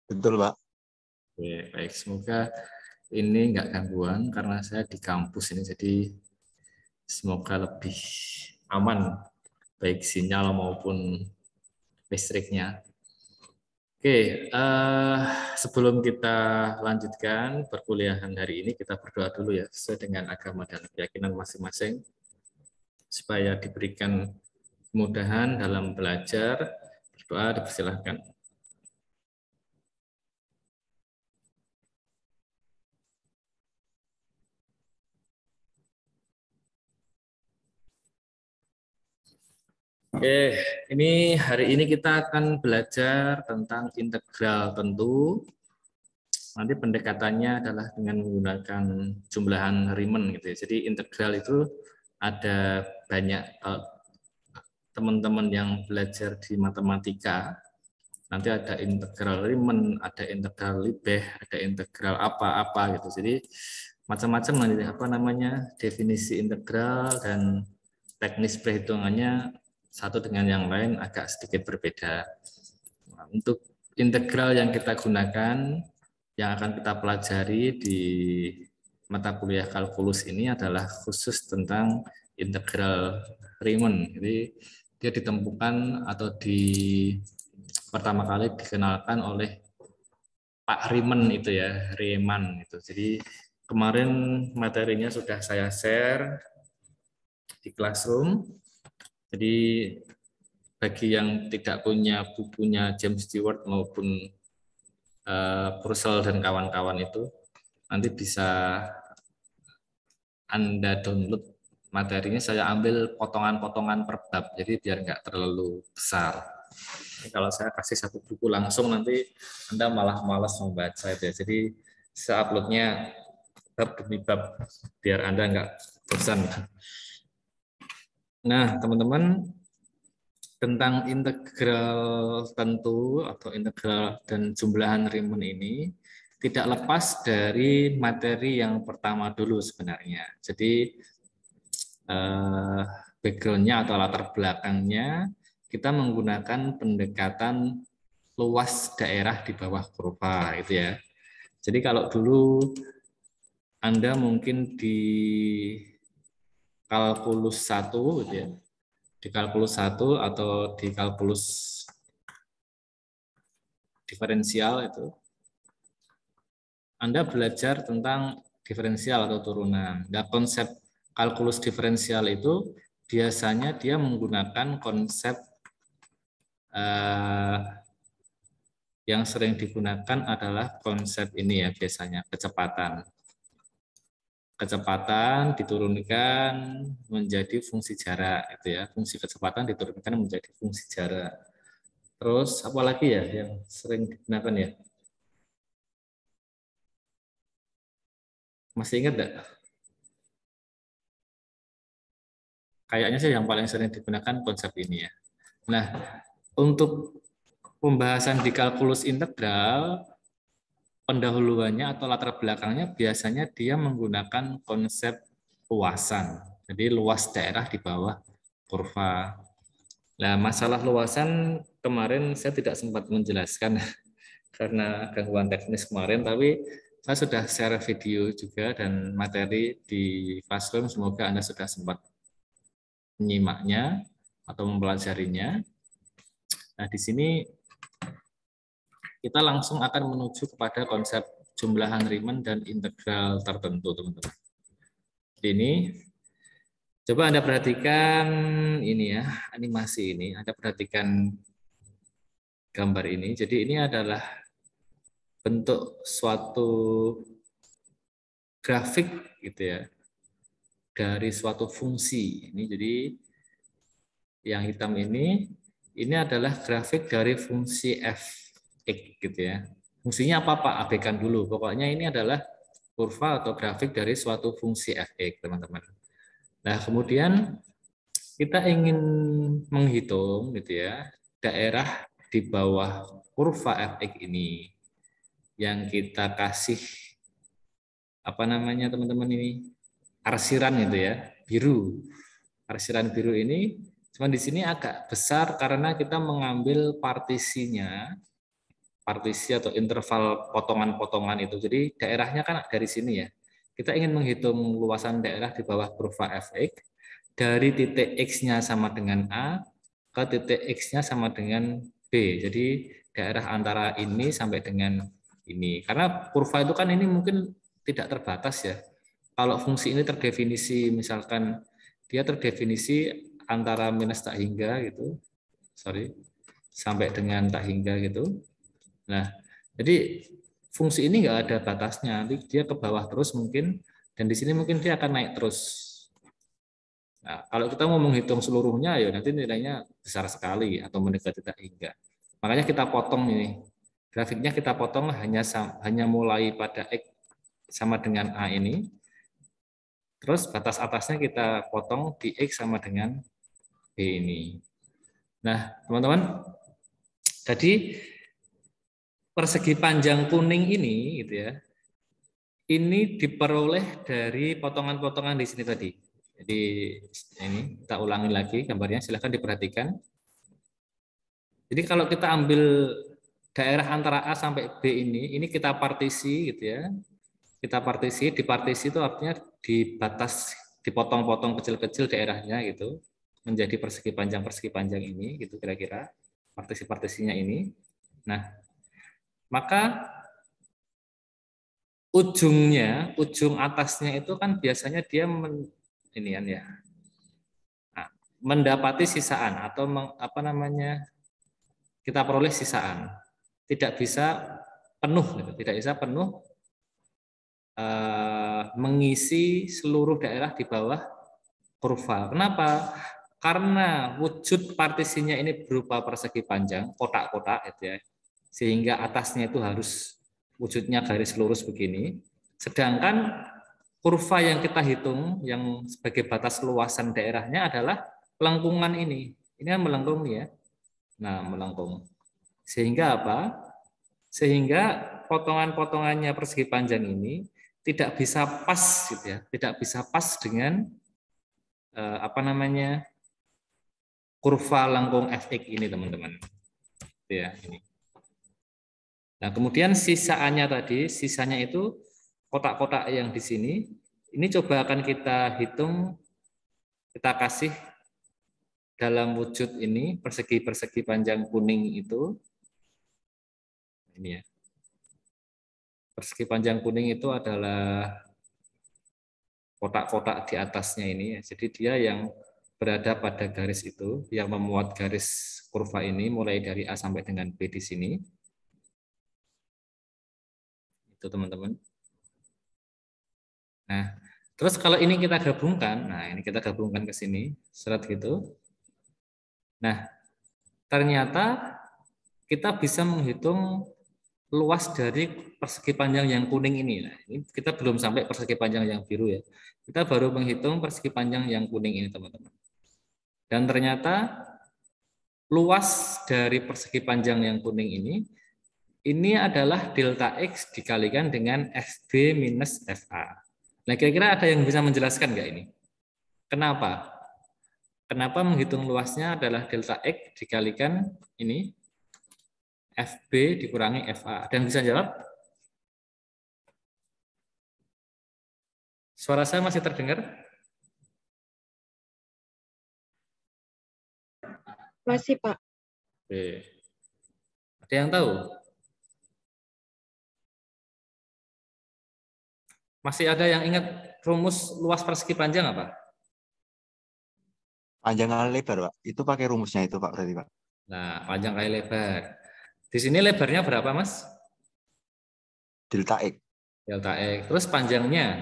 Betul, Pak. Oke, baik. Semoga ini nggak gangguan karena saya di kampus ini, jadi semoga lebih aman baik sinyal maupun listriknya. Oke, sebelum kita lanjutkan perkuliahan hari ini, kita berdoa dulu ya, sesuai dengan agama dan keyakinan masing-masing, supaya diberikan kemudahan dalam belajar. Berdoa, dipersilahkan. Oke, ini hari ini kita akan belajar tentang integral tentu. Nanti pendekatannya adalah dengan menggunakan jumlahan Riemann gitu ya. Jadi integral itu ada banyak, teman-teman yang belajar di matematika, nanti ada integral Riemann, ada integral Lebesgue, ada integral apa-apa gitu. Jadi macam-macam nanti apa namanya definisi integral dan teknis perhitungannya satu dengan yang lain agak sedikit berbeda. Nah, untuk integral yang kita gunakan, yang akan kita pelajari di mata kuliah kalkulus ini adalah khusus tentang integral Riemann. Jadi dia ditemukan atau pertama kali dikenalkan oleh Pak Riemann itu ya, Riemann itu. Jadi kemarin materinya sudah saya share di Classroom. Jadi bagi yang tidak punya bukunya James Stewart maupun Purcell dan kawan-kawan itu, nanti bisa Anda download materinya. Saya ambil potongan-potongan per bab, jadi biar nggak terlalu besar. Jadi kalau saya kasih satu buku langsung, nanti Anda malah malas membaca itu ya. Jadi saya uploadnya bab demi bab, biar Anda nggak bosan. Nah, teman-teman, tentang integral tentu atau integral dan jumlahan Riemann ini tidak lepas dari materi yang pertama dulu sebenarnya. Jadi background-nya atau latar belakangnya kita menggunakan pendekatan luas daerah di bawah kurva itu ya. Jadi kalau dulu Anda mungkin di kalkulus 1 gitu ya. Di kalkulus 1 atau di kalkulus diferensial itu Anda belajar tentang diferensial atau turunan. Nah, konsep kalkulus diferensial itu biasanya dia menggunakan konsep yang sering digunakan adalah konsep ini ya, biasanya kecepatan. Kecepatan diturunkan menjadi fungsi jarak itu ya. Fungsi kecepatan diturunkan menjadi fungsi jarak. Terus apa lagi ya yang sering digunakan ya? Masih ingat enggak? Kayaknya sih yang paling sering digunakan konsep ini ya. Nah, untuk pembahasan di kalkulus integral, pendahuluannya atau latar belakangnya biasanya dia menggunakan konsep luasan. Jadi luas daerah di bawah kurva. Nah, masalah luasan kemarin saya tidak sempat menjelaskan karena gangguan teknis kemarin, tapi saya sudah share video juga dan materi di Classroom. Semoga Anda sudah sempat menyimaknya atau mempelajarinya. Nah, di sini kita langsung akan menuju kepada konsep jumlahan Riemann dan integral tertentu, teman-teman. Ini coba Anda perhatikan ini ya, animasi ini. Anda perhatikan gambar ini. Jadi ini adalah bentuk suatu grafik gitu ya dari suatu fungsi. Ini jadi yang hitam ini adalah grafik dari fungsi f(x) gitu ya. Fungsinya apa Pak? Abaikan dulu. Pokoknya ini adalah kurva atau grafik dari suatu fungsi f(x), teman-teman. Nah, kemudian kita ingin menghitung gitu ya daerah di bawah kurva f(x) ini yang kita kasih apa namanya teman-teman ini arsiran itu ya, biru. Arsiran biru ini cuma di sini agak besar karena kita mengambil partisinya partisi atau interval potongan-potongan itu. Jadi daerahnya kan dari sini ya. Kita ingin menghitung luasan daerah di bawah kurva fx dari titik x-nya sama dengan A ke titik x-nya sama dengan B. Jadi daerah antara ini sampai dengan ini. Karena kurva itu kan ini mungkin tidak terbatas ya. Kalau fungsi ini terdefinisi, misalkan dia terdefinisi antara minus tak hingga gitu, sampai dengan tak hingga gitu. Nah, jadi fungsi ini nggak ada batasnya, nanti dia ke bawah terus mungkin, dan di sini mungkin dia akan naik terus. Nah, kalau kita mau menghitung seluruhnya, ya nanti nilainya besar sekali atau mendekati tak hingga. Makanya kita potong ini, grafiknya kita potong hanya mulai pada x sama dengan a ini, terus batas atasnya kita potong di x sama dengan b ini. Nah, teman-teman, jadi persegi panjang kuning ini, gitu ya, ini diperoleh dari potongan-potongan di sini tadi. Jadi ini kita ulangi lagi gambarnya, silahkan diperhatikan. Jadi kalau kita ambil daerah antara A sampai B ini kita partisi gitu ya. Kita partisi, di partisi itu artinya di batas, dipotong-potong kecil-kecil daerahnya gitu, menjadi persegi panjang ini gitu kira-kira partisi-partisinya ini. Nah, maka ujung atasnya itu kan biasanya dia nah, mendapati sisaan atau kita peroleh sisaan, tidak bisa penuh, gitu. Tidak bisa penuh mengisi seluruh daerah di bawah kurva. Kenapa? Karena wujud partisinya ini berupa persegi panjang, kotak-kotak, gitu ya, sehingga atasnya itu harus wujudnya garis lurus begini. Sedangkan kurva yang kita hitung, yang sebagai batas luasan daerahnya adalah lengkungan ini. Ini kan melengkung ya. Nah, melengkung. Sehingga apa? Sehingga potongan-potongannya persegi panjang ini tidak bisa pas gitu ya, tidak bisa pas dengan kurva lengkung fx ini teman-teman. Ya, ini. Nah, kemudian sisanya itu kotak-kotak yang di sini, ini coba akan kita hitung, kita kasih dalam wujud ini persegi-persegi panjang kuning itu. Ini ya. Persegi panjang kuning itu adalah kotak-kotak di atasnya ini ya. Jadi dia yang berada pada garis itu, yang memuat garis kurva ini mulai dari A sampai dengan B di sini. Itu teman-teman. Nah, terus kalau ini kita gabungkan, nah ini kita gabungkan ke sini, seret gitu. Nah, ternyata kita bisa menghitung luas dari persegi panjang yang kuning ini. Nah, ini kita belum sampai persegi panjang yang biru ya. Kita baru menghitung persegi panjang yang kuning ini, teman-teman. Dan ternyata luas dari persegi panjang yang kuning ini adalah delta X dikalikan dengan FB minus FA. Nah, kira-kira ada yang bisa menjelaskan nggak ini? Kenapa? Kenapa menghitung luasnya adalah delta X dikalikan ini FB dikurangi FA? Ada yang bisa jawab? Suara saya masih terdengar? Masih, Pak. Oke. Ada yang tahu? Masih ada yang ingat rumus luas persegi panjang apa? Panjang kali lebar, Pak. Itu pakai rumusnya itu, Pak, berarti, Pak. Nah, panjang kali lebar. Di sini lebarnya berapa, Mas? Delta X. Delta X. Terus panjangnya?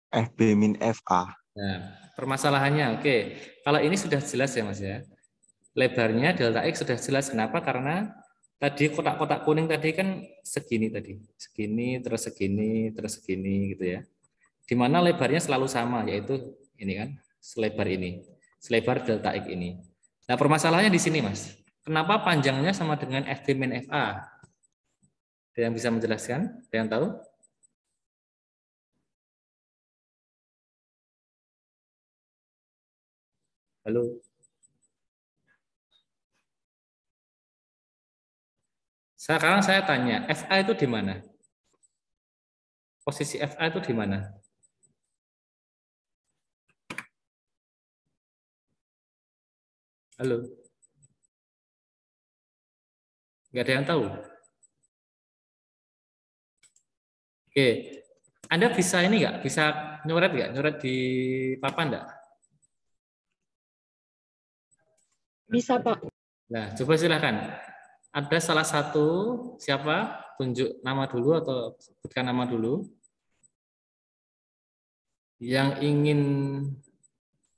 FB min FA. Nah, permasalahannya, oke. Kalau ini sudah jelas ya, Mas ya. Lebarnya delta X sudah jelas. Kenapa? Karena tadi kotak-kotak kuning tadi kan segini tadi. Segini, terus segini, terus segini gitu ya. Di mana lebarnya selalu sama, yaitu ini kan, selebar ini. Selebar delta X ini. Nah, permasalahannya di sini, Mas. Kenapa panjangnya sama dengan FB min FA? Ada yang bisa menjelaskan? Ada yang tahu? Halo? Sekarang saya tanya, FA itu di mana? Posisi FA itu di mana? Halo? Nggak ada yang tahu? Oke. Anda bisa ini nggak? Bisa nyoret nggak? Nyoret di papan nggak? Bisa, Pak. Nah, coba silahkan. Ada salah satu, siapa? Tunjuk nama dulu atau sebutkan nama dulu. Yang ingin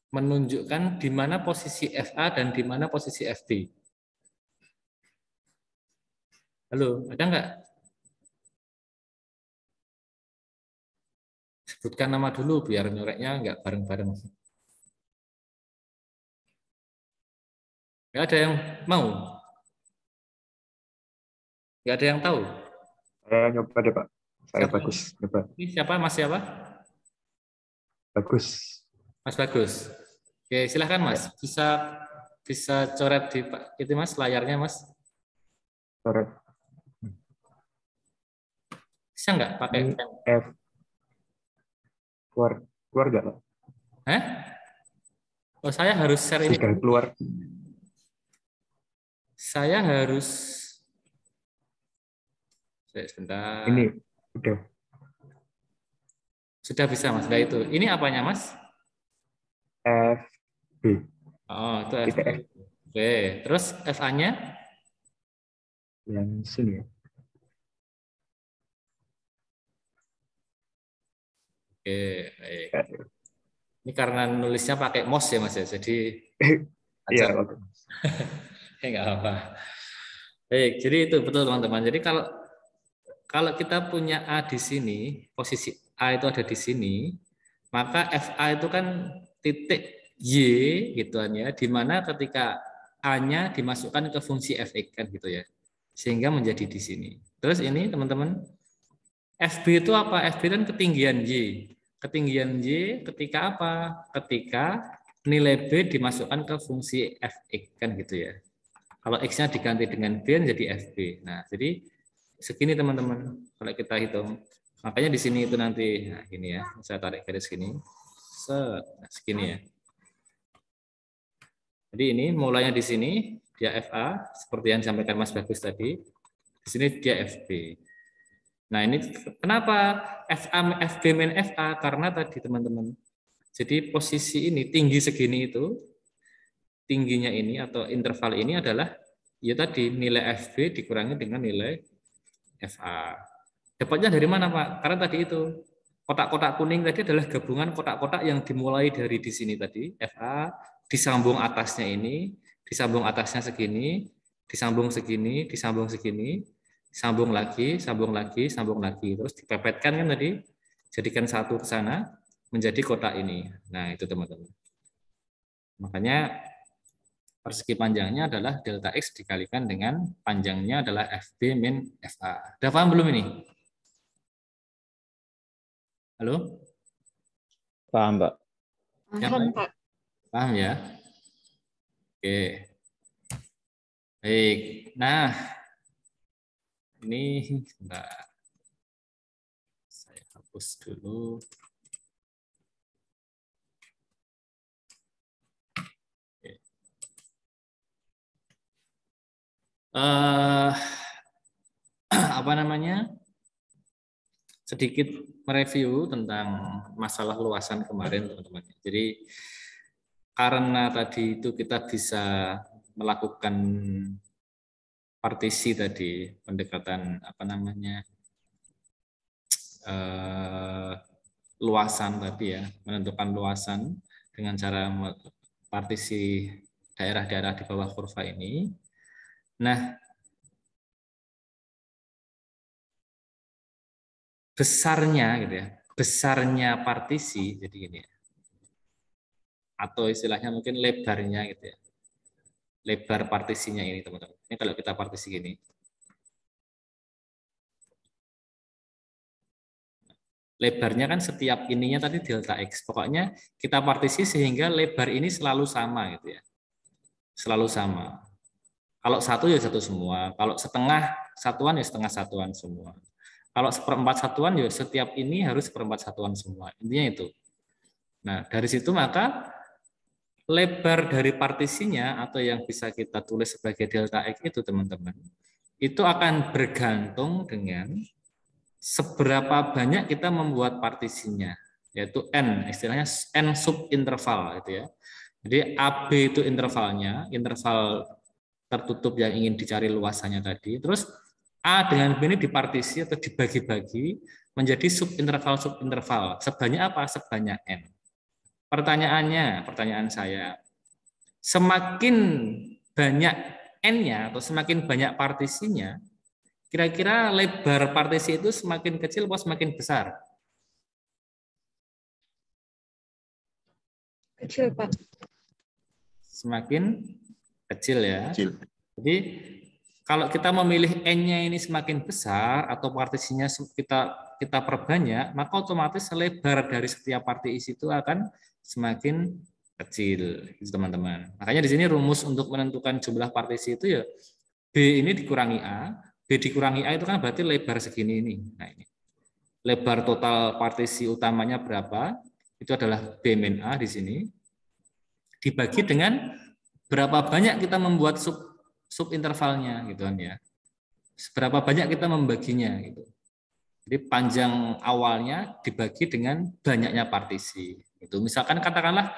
menunjukkan di mana posisi FA dan di mana posisi FB. Halo, ada nggak? Sebutkan nama dulu biar nyoreknya nggak bareng-bareng. Nggak ada yang mau? Nggak ada yang tahu? Saya nyoba deh, Pak. Saya Siapa? Bagus. Coba. Ini siapa? Mas siapa? Bagus. Mas Bagus. Oke, silahkan Mas. Bisa coret di itu Mas layarnya Mas. Coret. Bisa nggak pakai Ini pen? F. Keluar nggak, Pak? Hah? Oh, saya harus share ini. Sudah keluar. Saya harus sebentar. Ini udah. Sudah bisa Mas. Nah itu. Ini apanya Mas? FB. Oh, itu Kita FB. Oke, terus FA-nya? Yang sini ya. Oke, baik. Ini karena nulisnya pakai mouse ya Mas ya, jadi Iya, aja. oke. Nggak apa. Baik, jadi itu betul teman-teman. Jadi kalau kita punya A di sini, posisi A itu ada di sini, maka FA itu kan titik Y gituan ya, di mana ketika A-nya dimasukkan ke fungsi fx kan gitu ya, sehingga menjadi di sini. Terus ini teman-teman, FB itu apa? FB kan ketinggian Y. Ketinggian Y ketika apa? Ketika nilai B dimasukkan ke fungsi fx kan gitu ya. Kalau x-nya diganti dengan B jadi FB. Nah, jadi segini teman-teman kalau kita hitung. Makanya di sini itu nanti, nah ini ya, saya tarik garis sini. Segini ya. Jadi ini mulainya di sini dia FA seperti yang disampaikan Mas Bagus tadi. Di sini dia FB. Nah, ini kenapa FA FB min FA karena tadi teman-teman. Jadi posisi ini tinggi segini itu tingginya ini atau interval ini adalah ya tadi nilai FB dikurangi dengan nilai FA. Dapatnya dari mana, Pak? Karena tadi itu kotak-kotak kuning tadi adalah gabungan kotak-kotak yang dimulai dari di sini tadi, FA, disambung atasnya ini, disambung atasnya segini, disambung segini, disambung segini, sambung lagi, sambung lagi, sambung lagi, terus dipepetkan kan tadi, jadikan satu ke sana menjadi kotak ini. Nah, itu teman-teman. Makanya persegi panjangnya adalah delta X dikalikan dengan panjangnya adalah FB min FA. Udah paham belum ini? Halo? Paham, Pak. Paham, Pak. Paham ya? Oke. Baik. Nah, ini sebentar. Saya hapus dulu. Apa namanya? Sedikit mereview tentang masalah luasan kemarin, teman-teman. Jadi karena tadi itu kita bisa melakukan partisi tadi, pendekatan apa namanya, luasan tadi ya, menentukan luasan dengan cara partisi daerah-daerah di bawah kurva ini. Nah, besarnya gitu ya, besarnya partisi jadi gini ya. Atau istilahnya mungkin lebarnya gitu ya. Lebar partisinya ini teman-teman. Ini kalau kita partisi gini. Lebarnya kan setiap ininya tadi delta X. Pokoknya kita partisi sehingga lebar ini selalu sama gitu ya. Selalu sama. Kalau satu ya satu semua. Kalau setengah satuan ya setengah satuan semua. Kalau seperempat satuan ya setiap ini harus seperempat satuan semua. Intinya itu. Nah, dari situ maka lebar dari partisinya atau yang bisa kita tulis sebagai delta X itu teman-teman, itu akan bergantung dengan seberapa banyak kita membuat partisinya, yaitu N, istilahnya N subinterval gitu ya. Jadi AB itu intervalnya, interval tertutup yang ingin dicari luasannya tadi. Terus A dengan B ini dipartisi atau dibagi-bagi menjadi subinterval-subinterval. Sebanyak apa? Sebanyak N. Pertanyaan saya, semakin banyak N-nya atau semakin banyak partisinya, kira-kira lebar partisi itu semakin kecil atau semakin besar? Kecil, Pak. Semakin kecil ya. Kecil. Jadi kalau kita memilih N-nya ini semakin besar atau partisinya kita perbanyak, maka otomatis lebar dari setiap partisi itu akan semakin kecil, teman-teman. Makanya di sini rumus untuk menentukan jumlah partisi itu ya B ini dikurangi A, B dikurangi A itu kan berarti lebar segini ini. Nah ini. Lebar total partisi utamanya berapa? Itu adalah B min A di sini. Dibagi dengan berapa banyak kita membuat subintervalnya gitu kan ya. Seberapa banyak kita membaginya gitu. Jadi panjang awalnya dibagi dengan banyaknya partisi. Itu misalkan katakanlah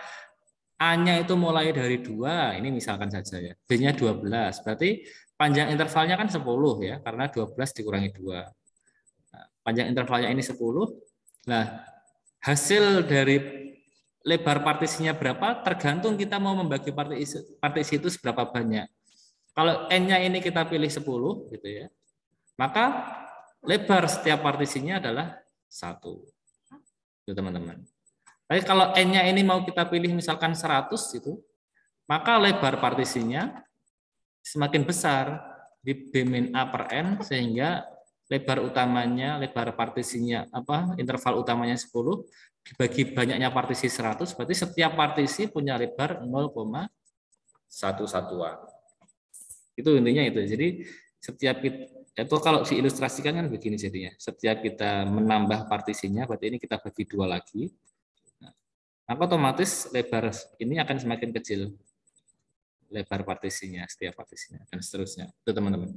A-nya itu mulai dari 2, ini misalkan saja ya. B-nya 12, berarti panjang intervalnya kan 10 ya, karena 12 dikurangi 2. Nah, panjang intervalnya ini 10. Nah, hasil dari lebar partisinya berapa tergantung kita mau membagi partisi itu seberapa banyak. Kalau N-nya ini kita pilih 10 gitu ya. Maka lebar setiap partisinya adalah 1. Itu teman-teman. Tapi kalau N-nya ini mau kita pilih misalkan 100 itu, maka lebar partisinya semakin besar di B min A per N sehingga lebar utamanya, lebar partisinya interval utamanya 10 dibagi banyaknya partisi 100, berarti setiap partisi punya lebar 0,1 satuan. Itu intinya itu. Jadi setiap itu kalau diilustrasikan kan begini jadinya. Setiap kita menambah partisinya, berarti ini kita bagi 2 lagi. Maka otomatis lebar ini akan semakin kecil. Lebar partisinya, setiap partisinya, dan seterusnya. Itu teman-teman.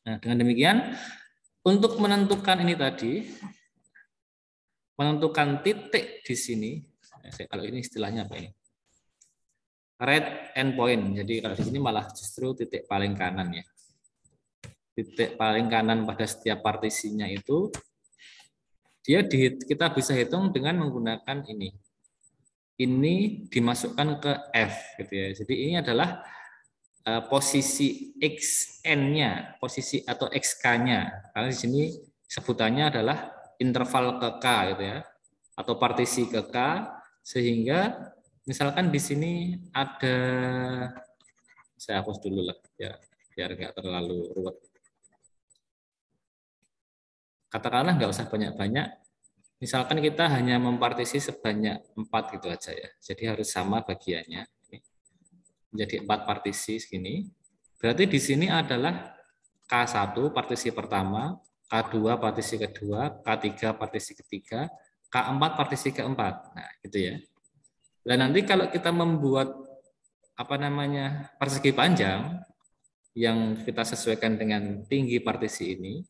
Nah, dengan demikian, untuk menentukan ini tadi, menentukan titik di sini, kalau ini istilahnya apa ini? Right endpoint. Jadi kalau di sini malah justru titik paling kanan ya. Titik paling kanan pada setiap partisinya itu kita bisa hitung dengan menggunakan ini. Ini dimasukkan ke F gitu ya. Jadi ini adalah posisi XN-nya, posisi atau XK-nya. Karena di sini sebutannya adalah interval ke K gitu ya. Atau partisi ke K, sehingga misalkan di sini ada, saya hapus dulu lah ya, biar nggak terlalu ruwet. Katakanlah nggak usah banyak-banyak, misalkan kita hanya mempartisi sebanyak 4 gitu aja ya. Jadi harus sama bagiannya. Menjadi 4 partisi segini. Berarti di sini adalah K1 partisi pertama, K2 partisi kedua, K3 partisi ketiga, K4 partisi keempat. Nah, gitu ya. Dan nanti kalau kita membuat persegi panjang yang kita sesuaikan dengan tinggi partisi ini,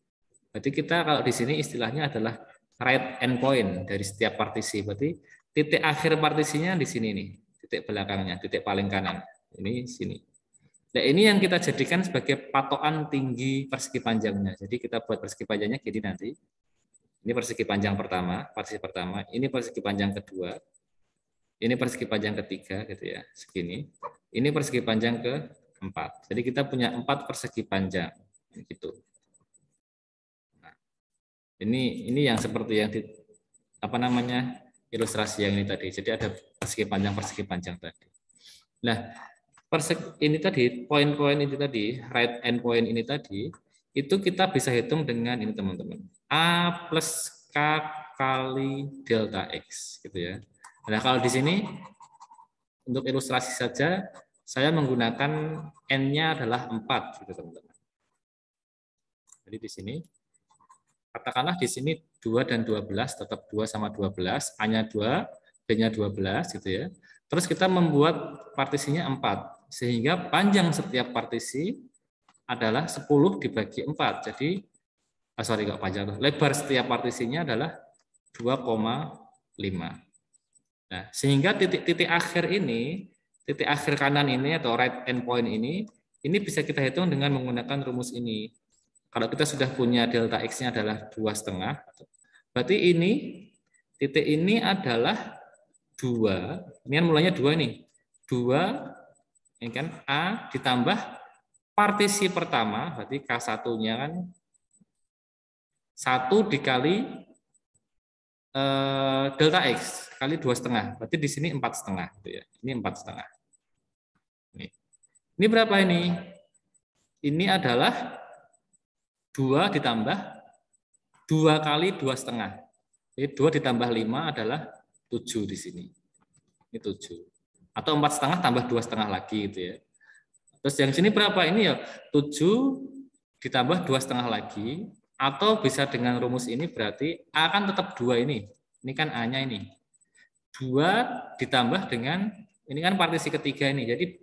berarti kita kalau di sini istilahnya adalah right endpoint dari setiap partisi. Berarti titik akhir partisinya di sini nih, titik belakangnya, titik paling kanan. Ini sini. Nah, ini yang kita jadikan sebagai patokan tinggi persegi panjangnya. Jadi kita buat persegi panjangnya gini nanti. Ini persegi panjang pertama, partisi pertama. Ini persegi panjang kedua. Ini persegi panjang ketiga, gitu ya, segini. Ini persegi panjang keempat. Jadi kita punya 4 persegi panjang, gitu. Ini yang seperti yang ilustrasi yang ini tadi. Jadi ada persegi panjang tadi. Nah, ini tadi poin-poin itu tadi, right end point ini tadi, itu kita bisa hitung dengan ini teman-teman. A plus K kali delta X gitu ya. Nah, kalau di sini untuk ilustrasi saja saya menggunakan N-nya adalah 4 gitu teman-teman. Jadi di sini, katakanlah di sini 2 dan 12, tetap 2 sama 12, A-nya 2, B-nya 12, gitu ya. Terus kita membuat partisinya 4, sehingga panjang setiap partisi adalah 10 dibagi 4. Jadi, kok panjang, lebar setiap partisinya adalah 2,5. Nah, sehingga titik-titik akhir ini, titik akhir kanan ini atau right end point ini bisa kita hitung dengan menggunakan rumus ini. Kalau kita sudah punya delta X-nya adalah 2,5, berarti ini, titik ini adalah 2, ini kan mulanya 2 nih. 2, ini kan A ditambah partisi pertama, berarti K1-nya kan 1 dikali delta X kali 2,5, berarti di sini 4,5, gitu ya. Ini 4,5. Ini berapa ini? Ini adalah 2 ditambah 2 kali 2,5. Jadi 2 ditambah 5 adalah 7 di sini. Ini 7. Atau 4,5 tambah 2,5 lagi, gitu ya. Terus yang sini berapa? Ini ya 7 ditambah 2,5 lagi. Atau bisa dengan rumus ini berarti A kan tetap 2 ini. Ini kan A-nya ini. 2 ditambah dengan, ini kan partisi ketiga ini. Jadi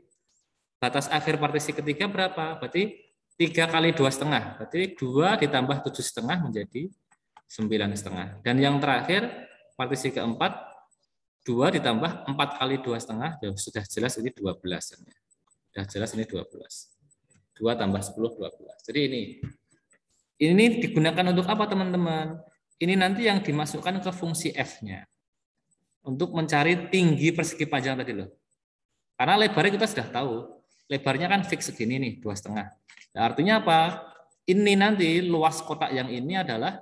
batas akhir partisi ketiga berapa? Berarti 3 kali 2,5. Berarti 2 ditambah 7,5 menjadi 9,5. Dan yang terakhir, partisi keempat, 2 ditambah 4 kali 2,5. Ya, sudah jelas ini 12. Sudah jelas ini 12. 2 tambah 10, 12. Jadi ini digunakan untuk apa, teman-teman? Ini nanti yang dimasukkan ke fungsi F-nya. Untuk mencari tinggi persegi panjang tadi loh. Karena lebarnya kita sudah tahu. Lebarnya kan fix segini nih, 2,5. Nah, artinya apa? Ini nanti luas kotak yang ini adalah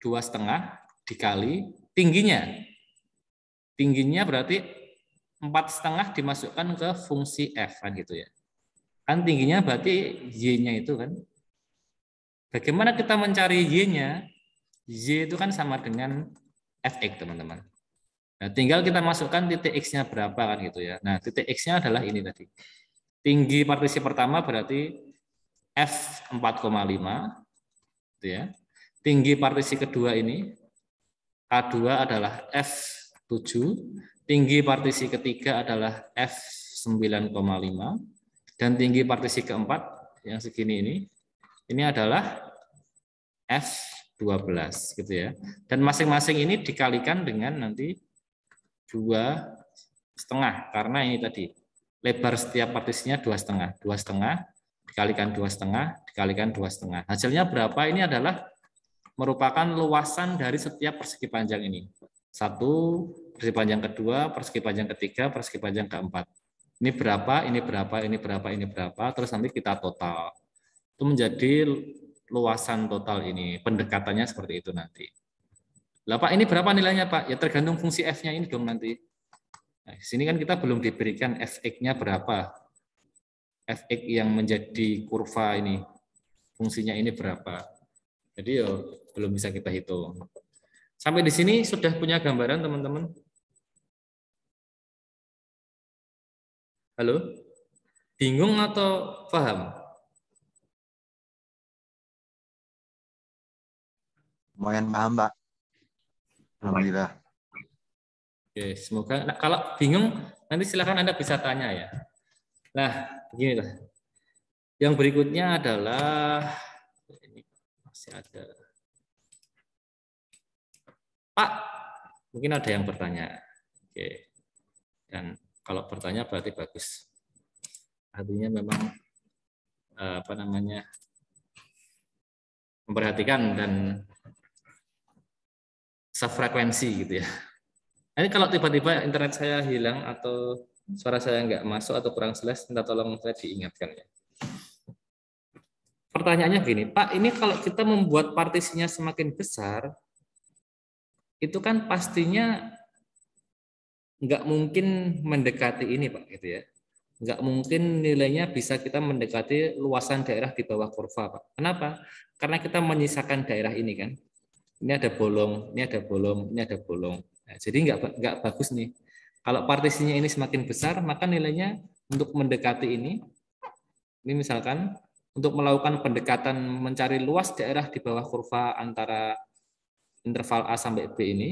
2,5 dikali tingginya. Tingginya berarti 4,5 dimasukkan ke fungsi F kan gitu ya. Kan tingginya berarti Y-nya itu kan. Bagaimana kita mencari Y-nya? Y itu kan sama dengan Fx, teman-teman. Nah, tinggal kita masukkan titik X-nya berapa kan gitu ya. Nah, titik X-nya adalah ini tadi. Tinggi partisi pertama berarti F 4,5 gitu ya. Tinggi partisi kedua ini K2 adalah F 7, tinggi partisi ketiga adalah F 9,5 dan tinggi partisi keempat yang segini ini adalah F 12 gitu ya. Dan masing-masing ini dikalikan dengan nanti 2,5 karena ini tadi lebar setiap partisinya 2,5. 2,5 dikalikan 2,5 dikalikan 2,5. Hasilnya berapa? Ini adalah merupakan luasan dari setiap persegi panjang ini. 1, persegi panjang kedua, persegi panjang ketiga, persegi panjang keempat. Ini berapa, ini berapa, ini berapa, ini berapa, terus nanti kita total. Itu menjadi luasan total ini. Pendekatannya seperti itu nanti. Lah Pak, ini berapa nilainya Pak? Ya tergantung fungsi F-nya ini dong nanti. Nah, di sini kan kita belum diberikan Fx-nya berapa. Fx yang menjadi kurva ini, fungsinya ini berapa. Jadi ya belum bisa kita hitung. Sampai di sini sudah punya gambaran teman-teman? Halo? Bingung atau paham? Lumayan paham, Pak. Alhamdulillah. Oke, semoga. Nah, kalau bingung nanti silakan Anda bisa tanya ya. Nah, beginilah. Yang berikutnya adalah ini masih ada. Pak, mungkin ada yang bertanya. Oke. Dan kalau bertanya berarti bagus. Artinya memang apa namanya? Memperhatikan dan sefrekuensi gitu ya. Ini kalau tiba-tiba internet saya hilang atau suara saya nggak masuk atau kurang jelas, minta tolong saya diingatkan ya. Pertanyaannya gini, Pak, ini kalau kita membuat partisinya semakin besar, itu kan pastinya nggak mungkin mendekati ini, Pak, gitu ya. Nggak mungkin nilainya bisa kita mendekati luasan daerah di bawah kurva, Pak. Kenapa? Karena kita menyisakan daerah ini kan. Ini ada bolong, ini ada bolong, ini ada bolong. Nah, jadi nggak bagus nih. Kalau partisinya ini semakin besar, maka nilainya untuk mendekati ini misalkan untuk melakukan pendekatan mencari luas daerah di bawah kurva antara interval A sampai B ini,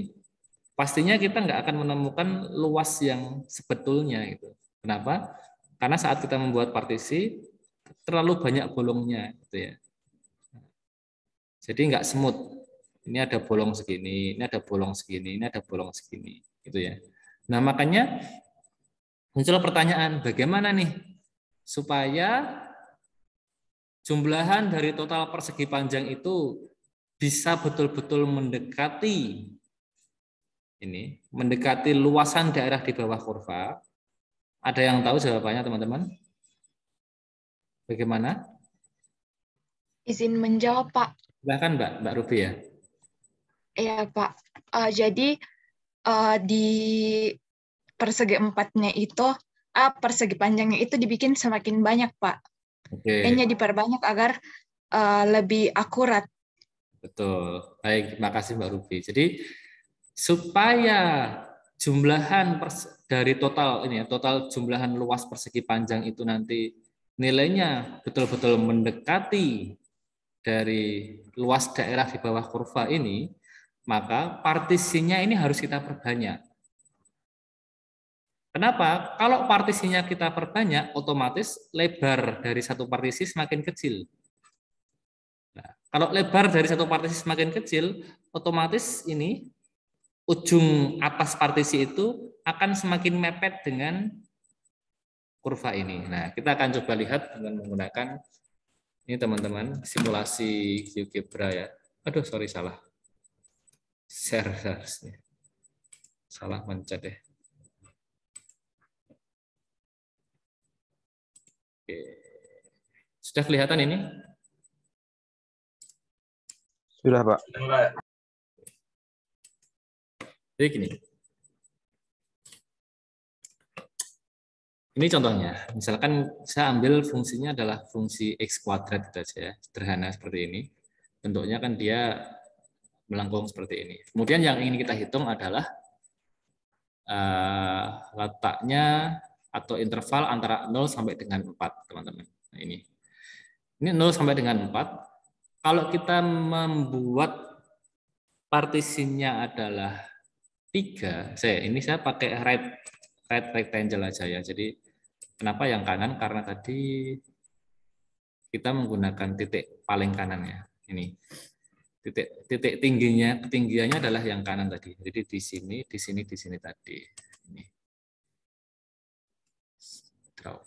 pastinya kita nggak akan menemukan luas yang sebetulnya gitu. Kenapa? Karena saat kita membuat partisi terlalu banyak bolongnya gitu ya. Jadi nggak smooth. Ini ada bolong segini, ini ada bolong segini, ini ada bolong segini, gitu ya. Nah, makanya muncul pertanyaan, bagaimana nih supaya jumlahan dari total persegi panjang itu bisa betul-betul mendekati luasan daerah di bawah kurva. Ada yang tahu jawabannya, teman-teman? Bagaimana? Izin menjawab, Pak. Silahkan, Mbak Ruby ya. Iya, Pak. Jadi di persegi empatnya itu, persegi panjangnya itu dibikin semakin banyak, Pak. Oke. N-nya diperbanyak agar lebih akurat. Betul. Baik, terima kasih Mbak Ruby. Jadi supaya jumlahan dari total total jumlahan luas persegi panjang itu nanti nilainya betul-betul mendekati dari luas daerah di bawah kurva ini, maka partisinya ini harus kita perbanyak. Kenapa? Kalau partisinya kita perbanyak, otomatis lebar dari satu partisi semakin kecil. Nah, kalau lebar dari satu partisi semakin kecil, otomatis ini ujung atas partisi itu akan semakin mepet dengan kurva ini. Nah, kita akan coba lihat dengan menggunakan ini teman-teman, simulasi GeoGebra ya. Aduh, sorry salah. Share harusnya. Salah mencet deh. Oke. Sudah kelihatan ini? Sudah, Pak. Jadi gini. Ini contohnya. Misalkan saya ambil fungsinya adalah fungsi X kuadrat gitu aja ya. Sederhana seperti ini. Bentuknya kan dia melengkung seperti ini. Kemudian yang ingin kita hitung adalah letaknya atau interval antara 0 sampai dengan 4, teman-teman. Nah, ini 0 sampai dengan 4. Kalau kita membuat partisinya adalah 3, saya pakai right rectangle aja ya. Jadi kenapa yang kanan? Karena tadi kita menggunakan titik paling kanan ya. Ini titik ketinggiannya adalah yang kanan tadi. Jadi di sini tadi. Ini. Draw.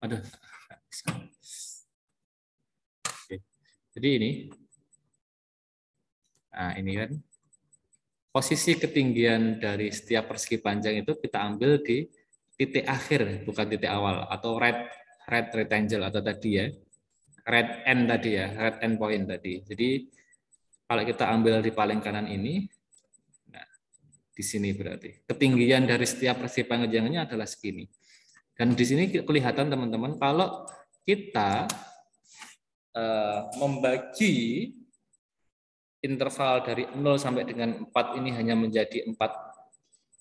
Aduh. Oke. Jadi ini. Nah, ini kan posisi ketinggian dari setiap persegi panjang itu kita ambil di titik akhir, bukan titik awal, atau right rectangle atau tadi ya, right end tadi ya, right end point tadi. Jadi kalau kita ambil di paling kanan ini, nah, di sini berarti ketinggian dari setiap persegi panjangnya adalah segini. Dan di sini kelihatan teman-teman kalau kita membagi interval dari 0 sampai dengan 4 ini hanya menjadi 4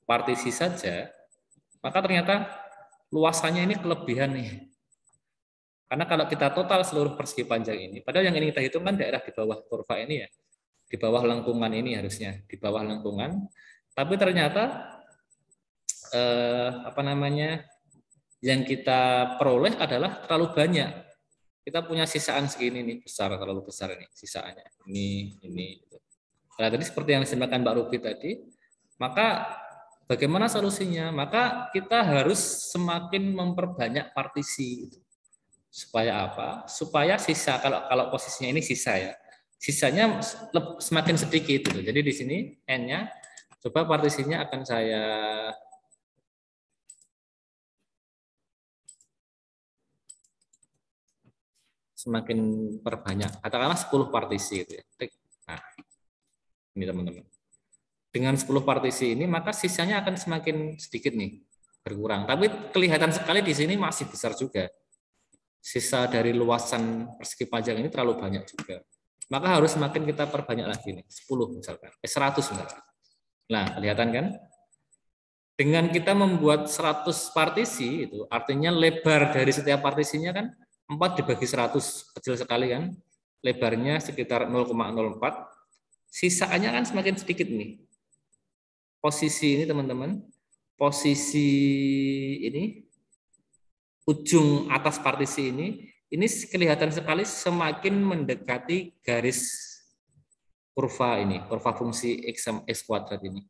partisi saja, maka ternyata luasannya ini kelebihan nih. Karena kalau kita total seluruh persegi panjang ini, padahal yang ingin kita hitung kan daerah di bawah kurva ini ya, di bawah lengkungan ini harusnya, di bawah lengkungan, tapi ternyata yang kita peroleh adalah terlalu banyak. Kita punya sisaan segini nih, terlalu besar ini sisaannya. Ini. Nah, tadi seperti yang disampaikan Mbak Ruby tadi, maka bagaimana solusinya? Maka kita harus semakin memperbanyak partisi. Supaya apa? Supaya sisa, kalau posisinya ini sisa ya, sisanya semakin sedikit. Gitu. Jadi di sini N-nya, coba partisinya akan saya semakin perbanyak, katakanlah 10 partisi gitu ya. Nah, ini teman-teman. Dengan 10 partisi ini maka sisanya akan semakin sedikit nih, berkurang. Tapi kelihatan sekali di sini masih besar juga. Sisa dari luasan persegi panjang ini terlalu banyak juga. Maka harus semakin kita perbanyak lagi nih, 10 misalkan, 100 misalkan. Nah, kelihatan kan? Dengan kita membuat 100 partisi, itu artinya lebar dari setiap partisinya kan 4 dibagi 100, kecil sekali kan. Lebarnya sekitar 0,04. Sisanya kan semakin sedikit nih. Posisi ini teman-teman, posisi ini, ujung atas partisi ini kelihatan sekali semakin mendekati garis kurva ini, kurva fungsi X sama X kuadrat ini.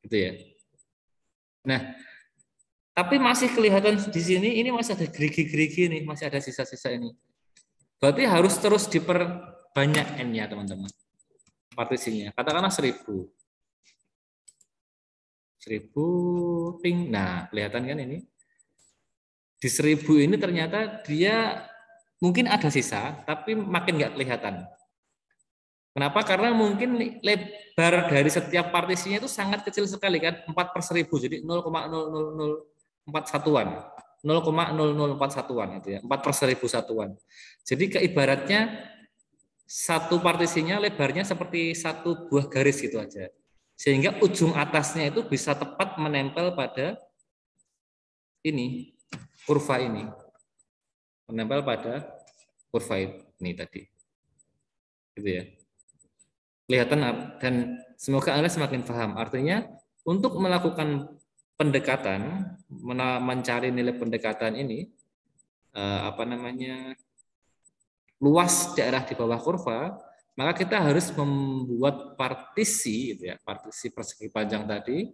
Gitu ya. Nah, tapi masih kelihatan di sini, ini masih ada gerigi-gerigi nih, masih ada sisa-sisa ini. Berarti harus terus diperbanyak N-nya, teman-teman. Partisinya. Katakanlah 1000. 1000 ping. Nah, kelihatan kan ini? Di 1000 ini ternyata dia mungkin ada sisa, tapi makin nggak kelihatan. Kenapa? Karena mungkin lebar dari setiap partisinya itu sangat kecil sekali kan, 4/1000, jadi 0,0004 satuan. 0,0004 satuan itu ya, 4/1000 satuan. Jadi keibaratnya satu partisinya lebarnya seperti satu buah garis gitu aja. Sehingga ujung atasnya itu bisa tepat menempel pada ini, kurva ini. Menempel pada kurva ini tadi. Gitu ya. Kelihatan, dan semoga Anda semakin paham. Artinya untuk melakukan pendekatan, mencari nilai pendekatan ini, luas daerah di bawah kurva, maka kita harus membuat partisi, gitu ya, partisi persegi panjang tadi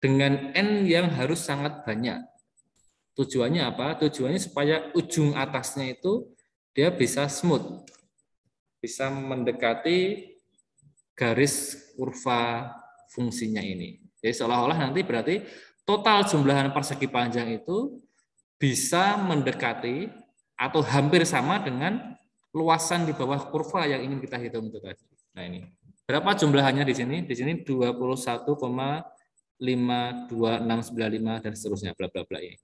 dengan N yang harus sangat banyak. Tujuannya apa? Tujuannya supaya ujung atasnya itu dia bisa smooth, bisa mendekati garis kurva fungsinya ini. Jadi seolah-olah nanti berarti total jumlahan persegi panjang itu bisa mendekati atau hampir sama dengan luasan di bawah kurva yang ingin kita hitung itu tadi. Nah ini. Berapa jumlahannya di sini? Di sini 21,52695 dan seterusnya, bla bla bla ini.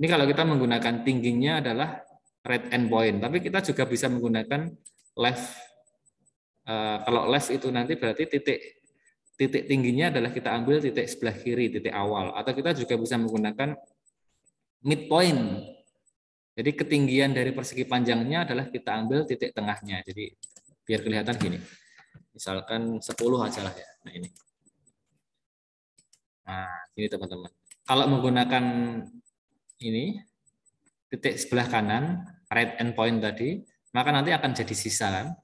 Ini kalau kita menggunakan tingginya adalah right endpoint, tapi kita juga bisa menggunakan left. Kalau left itu nanti berarti titik tingginya adalah kita ambil titik sebelah kiri, titik awal, atau kita juga bisa menggunakan midpoint. Jadi ketinggian dari persegi panjangnya adalah kita ambil titik tengahnya. Jadi biar kelihatan gini. Misalkan 10 aja lah ya. Nah ini. Nah, ini teman-teman. Kalau menggunakan ini titik sebelah kanan, right endpoint tadi, maka nanti akan jadi sisa kan.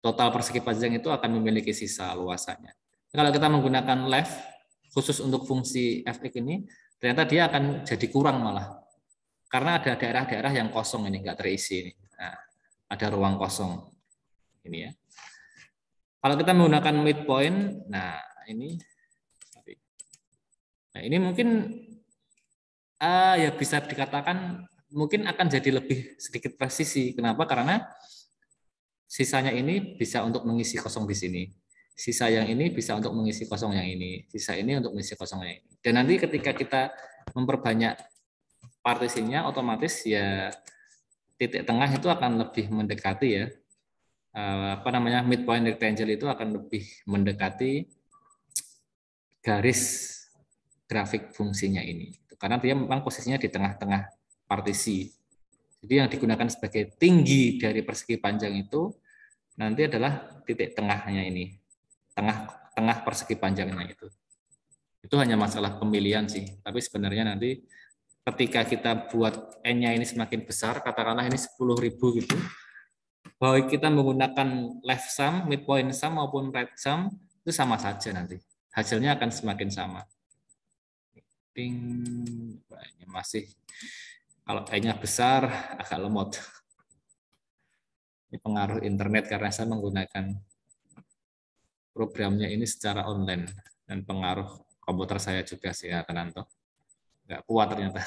Total persegi panjang itu akan memiliki sisa luasannya. Kalau kita menggunakan left khusus untuk fungsi fx ini, ternyata dia akan jadi kurang malah. Karena ada daerah-daerah yang kosong ini, nggak terisi ini. Nah, ada ruang kosong. Ini ya. Kalau kita menggunakan midpoint, nah ini mungkin ya bisa dikatakan mungkin akan jadi lebih sedikit presisi. Kenapa? Karena sisanya ini bisa untuk mengisi kosong di sini. Sisa yang ini bisa untuk mengisi kosong yang ini. Sisa ini untuk mengisi kosong yang ini. Dan nanti ketika kita memperbanyak partisinya, otomatis ya titik tengah itu akan lebih mendekati ya, midpoint rectangle itu akan lebih mendekati garis grafik fungsinya ini. Karena dia memang posisinya di tengah-tengah partisi. Jadi yang digunakan sebagai tinggi dari persegi panjang itu nanti adalah titik tengahnya ini, tengah persegi panjangnya itu. Itu hanya masalah pemilihan sih. Tapi sebenarnya nanti ketika kita buat N-nya ini semakin besar, katakanlah ini 10.000 gitu, baik kita menggunakan left sum, midpoint sum maupun right sum, itu sama saja nanti. Hasilnya akan semakin sama. Ini masih, kalau N-nya besar, agak lemot. Ini pengaruh internet karena saya menggunakan programnya ini secara online, dan pengaruh komputer saya juga sih, ya Kananto. Nggak kuat ternyata.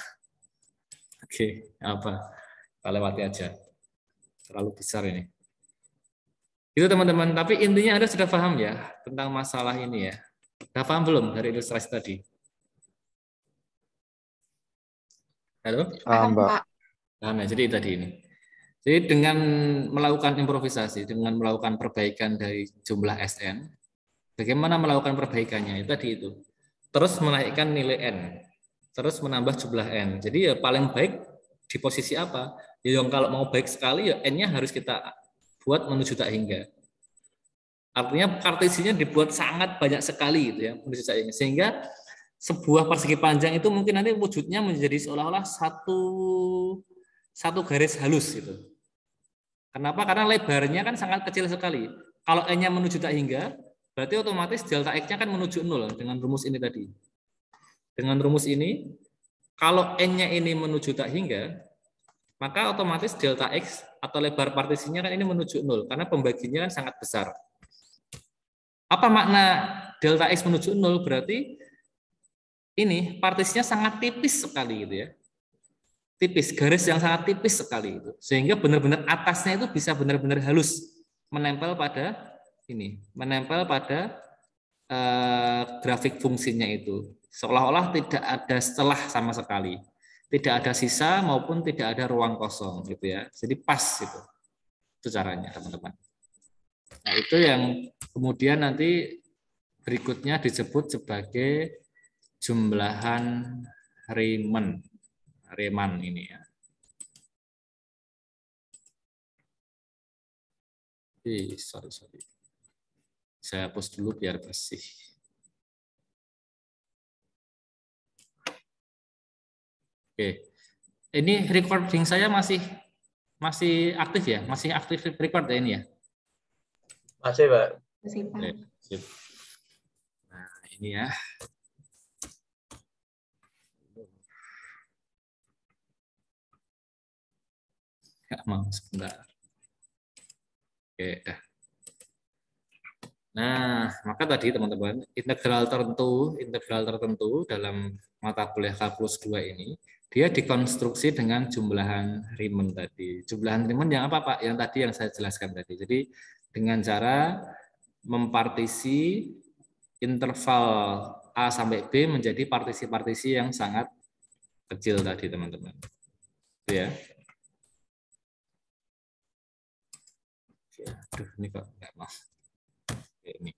Oke, apa? Kita lewati aja. Terlalu besar ini. Itu teman-teman. Tapi intinya Anda sudah paham ya tentang masalah ini ya. Sudah paham belum dari ilustrasi tadi? Halo? Paham, Mbak. Nah, jadi tadi ini. Jadi dengan melakukan improvisasi, dengan melakukan perbaikan dari jumlah SN, Bagaimana melakukan perbaikannya? Itu tadi itu. Terus menaikkan nilai n, terus menambah jumlah n. Jadi ya paling baik di posisi apa? Ya yang kalau mau baik sekali ya n-nya harus kita buat menuju tak hingga. Artinya partisinya dibuat sangat banyak sekali gitu ya menuju tak hingga. Sehingga sebuah persegi panjang itu mungkin nanti wujudnya menjadi seolah-olah satu garis halus gitu. Kenapa? Karena lebarnya kan sangat kecil sekali. Kalau n-nya menuju tak hingga, berarti otomatis delta x-nya kan menuju 0 dengan rumus ini tadi. Dengan rumus ini, kalau n-nya ini menuju tak hingga, maka otomatis delta x atau lebar partisinya kan ini menuju 0 karena pembaginya kan sangat besar. Apa makna delta x menuju 0? Berarti ini partisinya sangat tipis sekali gitu ya. Tipis, garis yang sangat tipis sekali itu. Sehingga benar-benar atasnya itu bisa benar-benar halus menempel pada ini, menempel pada grafik fungsinya itu. Seolah-olah tidak ada celah sama sekali. Tidak ada sisa maupun tidak ada ruang kosong gitu ya. Jadi pas itu. Itu caranya, teman-teman. Nah, itu yang kemudian nanti berikutnya disebut sebagai jumlahan Riemann. Riemann ini ya. Sorry. Saya hapus dulu biar bersih. Oke. Ini recording saya masih aktif ya? Masih aktif record ya ini ya? Masih, Pak. Masih, Pak. Oke, sip. Nah, ini ya. Nggak mau sebentar. Oke, dah. Nah, maka tadi teman-teman, integral tertentu dalam mata kuliah kalkulus 2 ini, dia dikonstruksi dengan jumlahan Riemann tadi. Jumlahan Riemann yang apa, Pak? Yang tadi yang saya jelaskan tadi. Jadi dengan cara mempartisi interval A sampai B menjadi partisi-partisi yang sangat kecil tadi, teman-teman. Itu ya. Aduh, ini kok nggak mau. Ini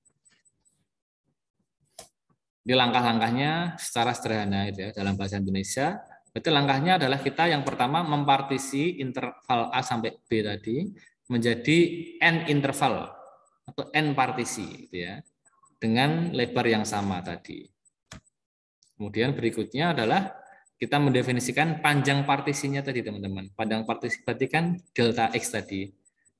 langkah-langkahnya secara sederhana itu ya dalam bahasa Indonesia. Berarti langkahnya adalah kita yang pertama mempartisi interval A sampai B tadi menjadi n interval atau n partisi gitu ya dengan lebar yang sama tadi. Kemudian berikutnya adalah kita mendefinisikan panjang partisinya tadi, teman-teman. Panjang partisi berarti kan delta x tadi.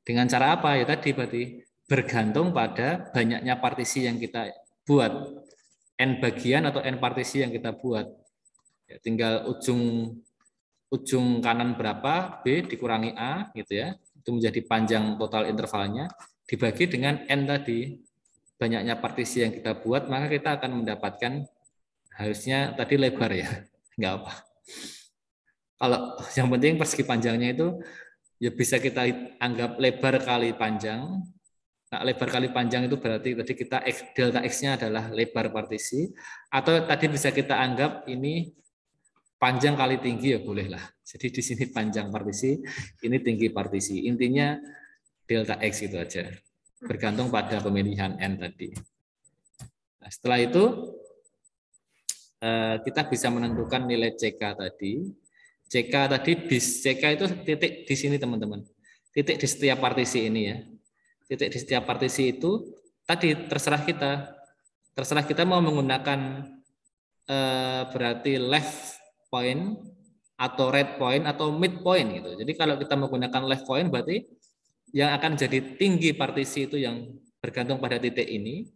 Dengan cara apa ya tadi berarti bergantung pada banyaknya partisi yang kita buat, n bagian atau n partisi yang kita buat. Ya, tinggal ujung kanan berapa, B dikurangi A, gitu ya. Itu menjadi panjang total intervalnya, dibagi dengan n tadi. Banyaknya partisi yang kita buat, maka kita akan mendapatkan harusnya tadi lebar ya, nggak apa. Kalau yang penting persegi panjangnya itu ya bisa kita anggap lebar kali panjang. Nah, lebar kali panjang itu berarti tadi kita delta x-nya adalah lebar partisi, atau tadi bisa kita anggap ini panjang kali tinggi ya bolehlah. Jadi di sini panjang partisi, ini tinggi partisi. Intinya delta x itu aja. Bergantung pada pemilihan n tadi. Nah, setelah itu kita bisa menentukan nilai CK tadi. CK tadi CK itu titik di sini, teman-teman. Titik di setiap partisi ini ya. Titik di setiap partisi itu tadi terserah kita mau menggunakan berarti left point atau right point atau mid point gitu. Jadi kalau kita menggunakan left point berarti yang akan jadi tinggi partisi itu yang bergantung pada titik ini.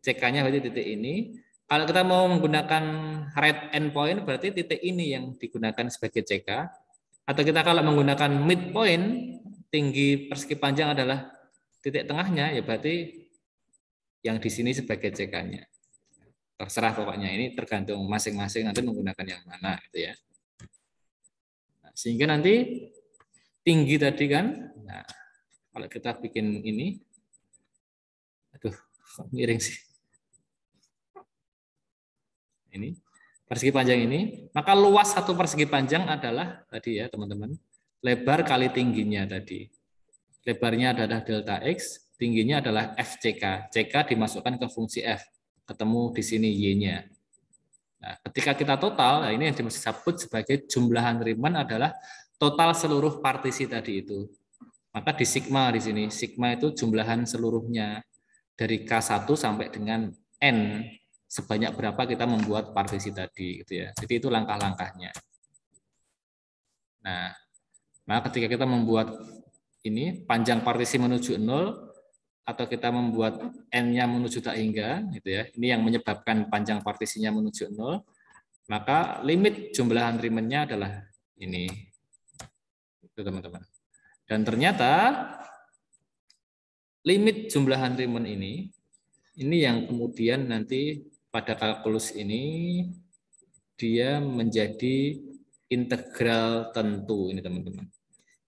CK-nya berarti titik ini. Kalau kita mau menggunakan right end point berarti titik ini yang digunakan sebagai CK. Atau kita kalau menggunakan mid point, tinggi persegi panjang adalah titik tengahnya, ya berarti yang di sini sebagai CK-nya. Terserah pokoknya, ini tergantung masing-masing nanti menggunakan yang mana gitu ya. Nah, sehingga nanti tinggi tadi kan, nah kalau kita bikin ini, aduh miring sih. Ini persegi panjang ini, maka luas satu persegi panjang adalah tadi ya teman-teman, lebar kali tingginya tadi. Lebarnya adalah delta x, tingginya adalah FCK. CK dimasukkan ke fungsi F, ketemu di sini Y-nya. Nah, ketika kita total, nah ini yang disebut sebagai jumlahan Riemann adalah total seluruh partisi tadi itu. Maka di sigma di sini, sigma itu jumlahan seluruhnya dari K1 sampai dengan N, sebanyak berapa kita membuat partisi tadi gitu ya. Jadi itu langkah-langkahnya. Nah, maka ketika kita membuat ini panjang partisi menuju 0 atau kita membuat N-nya menuju tak hingga gitu ya. Ini yang menyebabkan panjang partisinya menuju 0, maka limit jumlahan Riemann-nya adalah ini. Itu teman-teman. Dan ternyata limit jumlahan Riemann ini yang kemudian nanti pada kalkulus ini dia menjadi integral tentu ini teman-teman.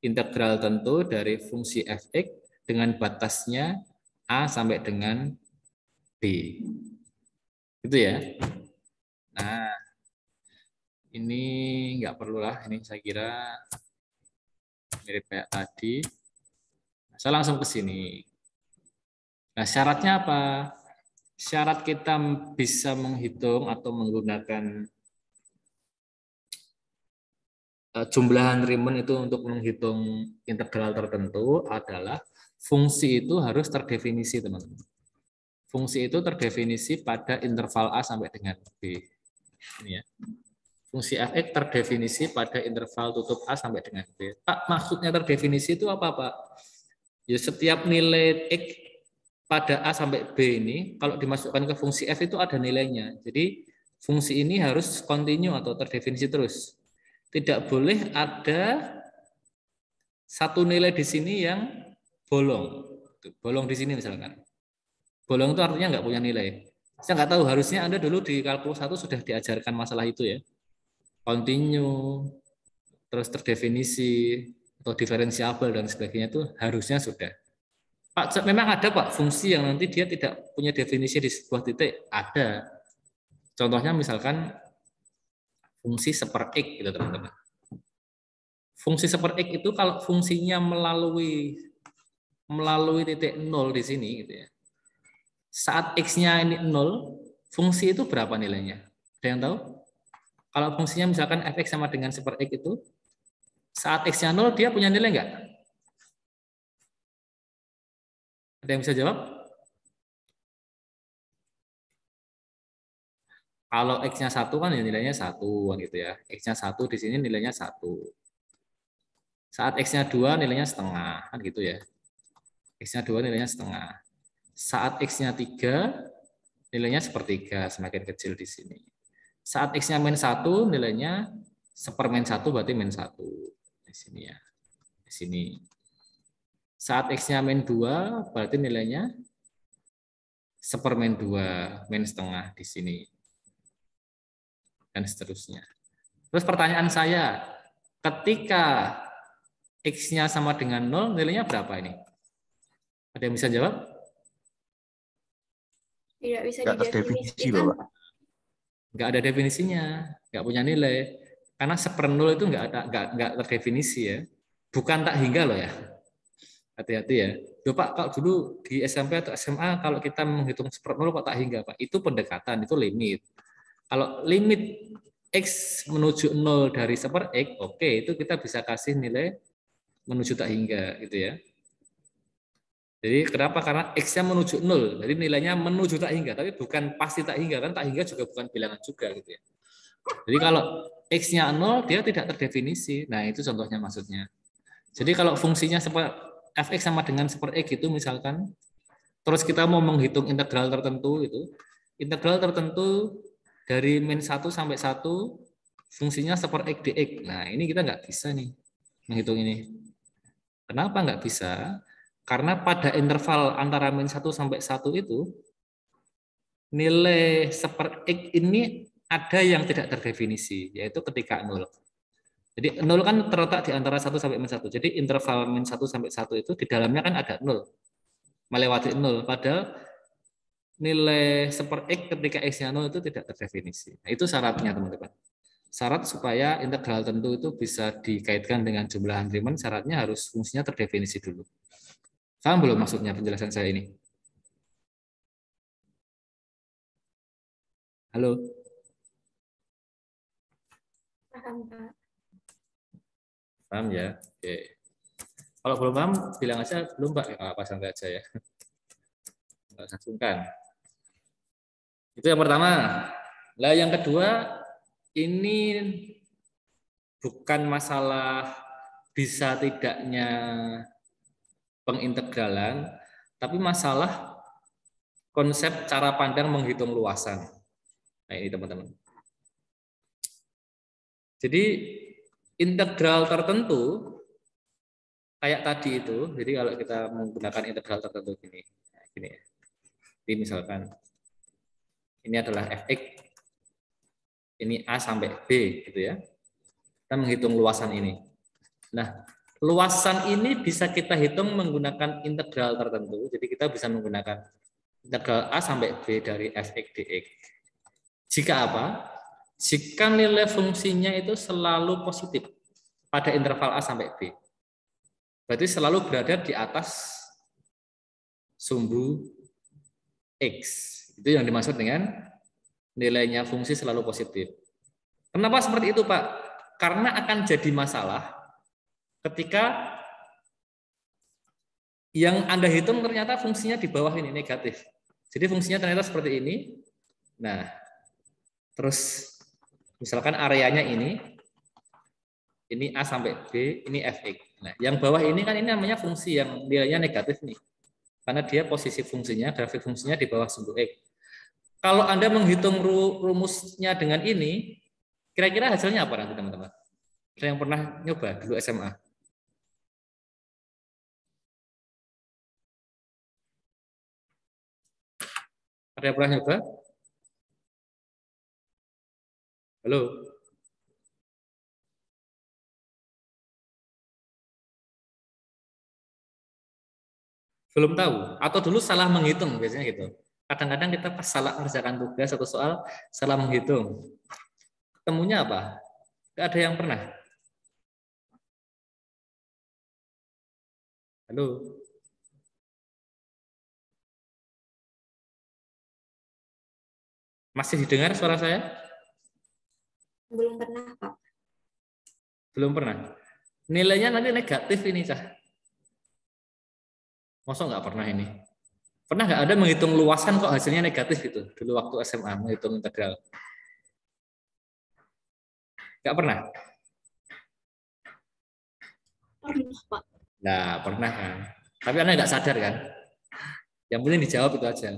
Integral tentu dari fungsi fx dengan batasnya A sampai dengan B. Gitu ya. Nah, ini nggak perlulah, ini saya kira mirip kayak tadi. Saya langsung ke sini. Nah, syaratnya apa? Syarat kita bisa menghitung atau menggunakan jumlahan Riemann itu untuk menghitung integral tertentu adalah fungsi itu harus terdefinisi, teman-teman. Fungsi itu terdefinisi pada interval A sampai dengan B. Ini ya. Fungsi fx terdefinisi pada interval tutup A sampai dengan B. Pak, maksudnya terdefinisi itu apa, Pak? Ya, setiap nilai X pada A sampai B ini, kalau dimasukkan ke fungsi F itu ada nilainya. Jadi, fungsi ini harus kontinu atau terdefinisi terus. Tidak boleh ada satu nilai di sini yang bolong. Bolong di sini misalkan. Bolong itu artinya nggak punya nilai. Saya nggak tahu, harusnya Anda dulu di kalkulus 1 sudah diajarkan masalah itu ya. Kontinu, terus terdefinisi, atau diferensiabel dan sebagainya itu harusnya sudah. Pak, memang ada Pak fungsi yang nanti dia tidak punya definisi di sebuah titik. Ada. Contohnya misalkan fungsi seper X gitu teman-teman. Fungsi seper X itu kalau fungsinya melalui titik 0 di sini gitu ya. Saat X-nya ini 0, fungsi itu berapa nilainya? Ada yang tahu? Kalau fungsinya misalkan fx sama dengan seper X itu, saat X-nya 0, dia punya nilai enggak? Ada yang bisa jawab? Kalau X-nya 1 kan ya nilainya 1 gitu ya. X-nya 1 di sini nilainya 1. Saat X-nya 2 nilainya setengah kan gitu ya. X-nya 2 nilainya setengah. Saat X-nya 3 nilainya sepertiga, semakin kecil di sini. Saat X-nya min 1 nilainya seper min 1 berarti min 1 di sini ya. Di sini. Saat X-nya min 2 berarti nilainya seper min 2, min setengah di sini. Dan seterusnya. Terus pertanyaan saya, ketika X-nya sama dengan 0, nilainya berapa ini? Ada yang bisa jawab? Tidak bisa definisi didefinisikan. Pak. Nggak ada definisinya, nggak punya nilai. Karena seper 0 itu nggak terdefinisi ya. Bukan tak hingga loh ya. Hati-hati ya. Loh Pak, kalau dulu di SMP atau SMA kalau kita menghitung seper 0 kok tak hingga Pak? Itu pendekatan, itu limit. Kalau limit X menuju 0 dari seper X, oke, itu kita bisa kasih nilai menuju tak hingga gitu ya. Jadi kenapa? Karena X-nya menuju 0, jadi nilainya menuju tak hingga, tapi bukan pasti tak hingga, kan tak hingga juga bukan bilangan juga gitu ya. Jadi kalau X-nya 0, dia tidak terdefinisi. Nah, itu contohnya maksudnya. Jadi kalau fungsinya fx sama dengan seper X itu misalkan, terus kita mau menghitung integral tertentu itu, integral tertentu dari min 1 sampai 1, fungsinya seper X dx. Nah, ini kita nggak bisa nih menghitung ini. Kenapa nggak bisa? Karena pada interval antara min 1 sampai 1 itu, nilai seper X ini ada yang tidak terdefinisi, yaitu ketika 0. Jadi 0 kan terletak di antara 1 sampai min 1. Jadi interval min 1 sampai 1 itu di dalamnya kan ada 0. Melewati 0. Padahal nilai seper X ketika X-nya 0 itu tidak terdefinisi. Nah, itu syaratnya teman-teman. Syarat supaya integral tentu itu bisa dikaitkan dengan jumlahan Riemann, syaratnya harus fungsinya terdefinisi dulu. Paham belum maksudnya penjelasan saya ini? Halo? Paham, Pak. Paham ya? Oke. Kalau belum paham, bilang aja belum Pak. Apa santai aja ya. Nggak usah sungkan. Itu yang pertama. Lah yang kedua, ini bukan masalah bisa tidaknya pengintegralan, tapi masalah konsep cara pandang menghitung luasan. Nah ini teman-teman. Jadi integral tertentu kayak tadi itu, jadi kalau kita menggunakan integral tertentu gini, nah, gini ya. Jadi misalkan ini adalah fx, ini a sampai b, gitu ya. Kita menghitung luasan ini. Nah, luasan ini bisa kita hitung menggunakan integral tertentu. Jadi kita bisa menggunakan integral a sampai b dari fx dx. Jika apa? Jika nilai fungsinya itu selalu positif pada interval a sampai b. Berarti selalu berada di atas sumbu x. Itu yang dimaksud dengan nilainya fungsi selalu positif. Kenapa seperti itu, Pak? Karena akan jadi masalah ketika yang Anda hitung ternyata fungsinya di bawah ini negatif. Jadi fungsinya ternyata seperti ini. Nah, terus misalkan areanya ini A sampai B, ini fx. Nah, yang bawah ini kan ini namanya fungsi yang nilainya negatif nih. Karena dia posisi fungsinya, grafik fungsinya di bawah sumbu x. Kalau Anda menghitung rumusnya dengan ini, kira-kira hasilnya apa nanti teman-teman? Ada yang pernah nyoba dulu SMA? Ada yang pernah nyoba? Halo? Belum tahu? Atau dulu salah menghitung biasanya gitu. Kadang-kadang kita pas salah mengerjakan tugas atau soal salah menghitung. Ketemunya apa? Nggak ada yang pernah? Halo? Masih didengar suara saya? Belum pernah, Pak. Belum pernah. Nilainya nanti negatif ini, Cah. Masa nggak pernah ini? Pernah nggak ada menghitung luasan kok hasilnya negatif gitu? Dulu waktu SMA menghitung integral. Nggak pernah? Pernah, Pak. Nah, pernah kan? Tapi Anda nggak sadar kan? Yang penting dijawab itu aja.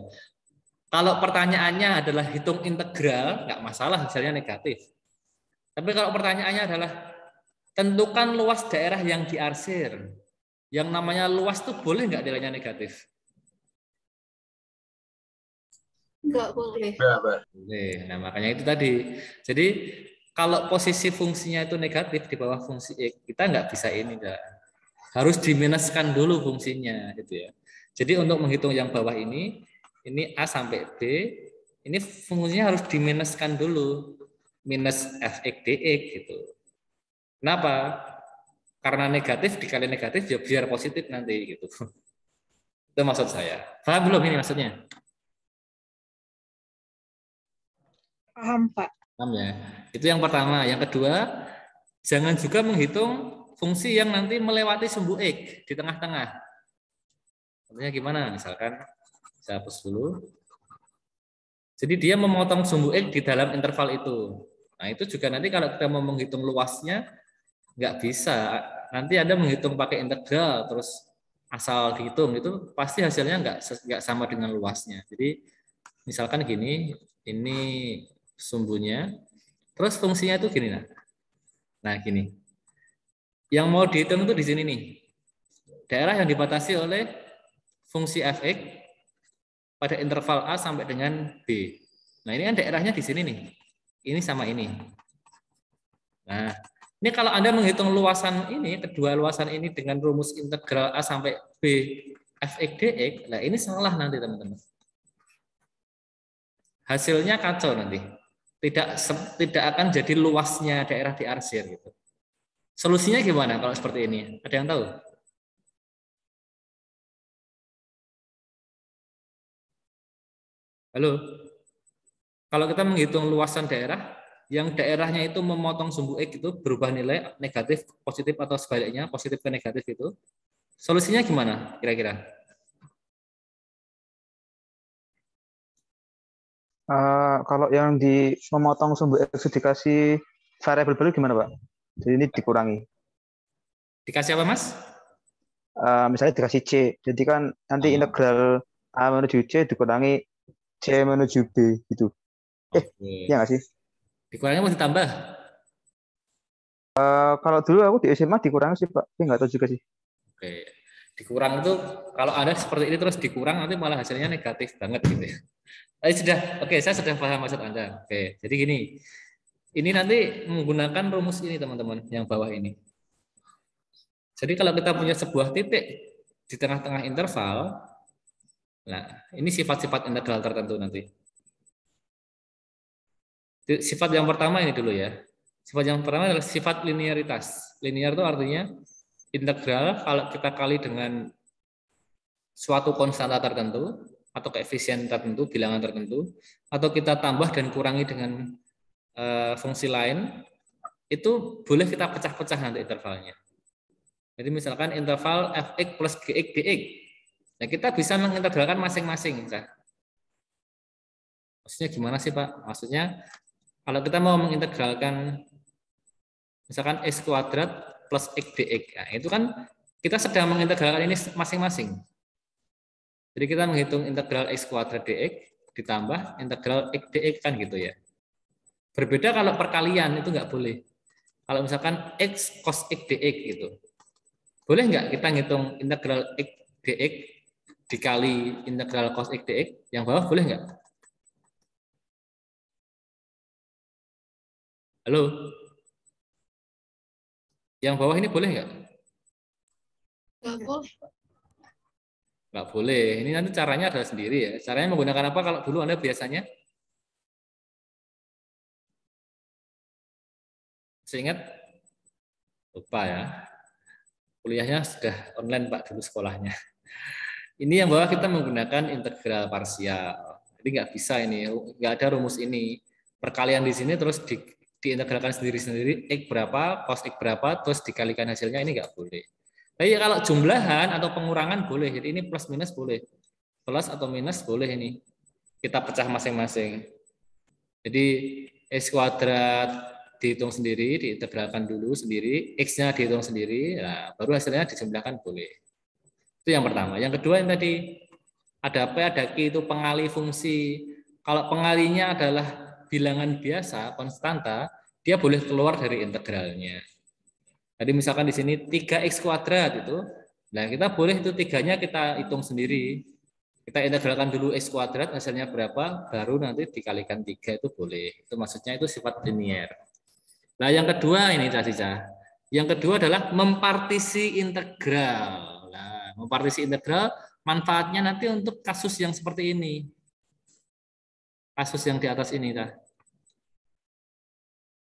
Kalau pertanyaannya adalah hitung integral, nggak masalah hasilnya negatif. Tapi kalau pertanyaannya adalah tentukan luas daerah yang diarsir. Yang namanya luas tuh boleh nggak nilainya negatif? Nggak boleh. Boleh. Nah, makanya itu tadi. Jadi kalau posisi fungsinya itu negatif di bawah fungsi X, kita nggak bisa ini. Enggak. Harus diminuskan dulu fungsinya. Gitu ya. Jadi untuk menghitung yang bawah ini A sampai B, ini fungsinya harus diminuskan dulu. Minus fx dx gitu. Kenapa? Karena negatif dikali negatif ya biar positif nanti gitu. Itu maksud saya. Paham belum ini maksudnya? Paham, Pak. Paham ya? Itu yang pertama. Yang kedua, jangan juga menghitung fungsi yang nanti melewati sumbu x di tengah-tengah. Contohnya gimana? Misalkan saya hapus dulu. Jadi dia memotong sumbu x di dalam interval itu. Nah itu juga nanti kalau kita mau menghitung luasnya nggak bisa. Nanti Anda menghitung pakai integral terus asal dihitung itu pasti hasilnya nggak sama dengan luasnya. Jadi misalkan gini, ini sumbunya, terus fungsinya itu gini nah gini. Yang mau dihitung itu di sini nih. Daerah yang dibatasi oleh fungsi fx pada interval a sampai dengan b. Nah ini kan daerahnya di sini nih. Ini sama ini. Nah ini kalau Anda menghitung luasan ini, kedua luasan ini dengan rumus integral A sampai B fx dx, nah ini salah nanti teman-teman. Hasilnya kacau nanti. Tidak akan jadi luasnya daerah diarsir gitu. Solusinya gimana kalau seperti ini? Ada yang tahu? Halo? Kalau kita menghitung luasan daerah, yang daerahnya itu memotong sumbu X itu berubah nilai negatif, positif, atau sebaliknya, positif ke negatif itu, solusinya gimana kira-kira? Kalau yang di memotong sumbu X dikasih variabel baru gimana, Pak? Jadi ini dikurangi. Dikasih apa, Mas? Misalnya dikasih C. Jadi kan nanti integral A menuju C dikurangi C menuju B gitu. Oke. Ya nggak sih? Dikurangi mau ditambah? Kalau dulu aku di SMA dikurangi sih, Pak. Tapi nggak tahu juga sih. Oke. Dikurang itu kalau Anda seperti ini terus dikurang nanti malah hasilnya negatif banget gitu ya. Oke, saya sudah paham maksud Anda. Oke, jadi gini. Ini nanti menggunakan rumus ini teman-teman yang bawah ini. Jadi kalau kita punya sebuah titik di tengah-tengah interval, nah ini sifat-sifat integral tertentu nanti. Sifat yang pertama ini dulu ya. Sifat yang pertama adalah sifat linearitas. Linear itu artinya integral kalau kita kali dengan suatu konstanta tertentu atau koefisien tertentu, bilangan tertentu, atau kita tambah dan kurangi dengan fungsi lain, itu boleh kita pecah-pecah nanti intervalnya. Jadi misalkan interval fx plus gx dx, nah kita bisa mengintegralkan masing-masing. Maksudnya gimana sih Pak? Maksudnya kalau kita mau mengintegralkan misalkan x kuadrat plus x dx, nah, itu kan kita sedang mengintegralkan ini masing-masing. Jadi kita menghitung integral x kuadrat dx ditambah integral x dx kan gitu ya. Berbeda kalau perkalian itu nggak boleh. Kalau misalkan x cos x dx gitu, boleh nggak kita ngitung integral x dx dikali integral cos x dx? Yang bawah boleh nggak? Halo? Yang bawah ini boleh nggak? Nggak boleh. Nggak boleh. Ini nanti caranya adalah sendiri ya. Caranya menggunakan apa kalau dulu Anda biasanya? Seingat? Lupa ya. Kuliahnya sudah online Pak dulu sekolahnya. Ini yang bawah kita menggunakan integral parsial. Jadi nggak bisa ini, nggak ada rumus ini. Perkalian di sini terus diintegralkan sendiri-sendiri, x berapa, cos x berapa, terus dikalikan hasilnya, ini nggak boleh. Tapi kalau jumlahan atau pengurangan boleh. Jadi ini plus minus boleh. Plus atau minus boleh ini. Kita pecah masing-masing. Jadi x kuadrat dihitung sendiri, diintegralkan dulu sendiri, x-nya dihitung sendiri, nah, baru hasilnya dijumlahkan boleh. Itu yang pertama. Yang kedua yang tadi ada P, ada Q itu pengali fungsi. Kalau pengalinya adalah bilangan biasa, konstanta, dia boleh keluar dari integralnya. Jadi misalkan di sini 3x kuadrat itu, nah kita boleh itu 3-nya kita hitung sendiri. Kita integralkan dulu x kuadrat, hasilnya berapa, baru nanti dikalikan 3 itu boleh. Itu maksudnya itu sifat linear. Nah yang kedua ini Caca. Yang kedua adalah mempartisi integral. Nah, mempartisi integral manfaatnya nanti untuk kasus yang seperti ini. Kasus yang di atas ini.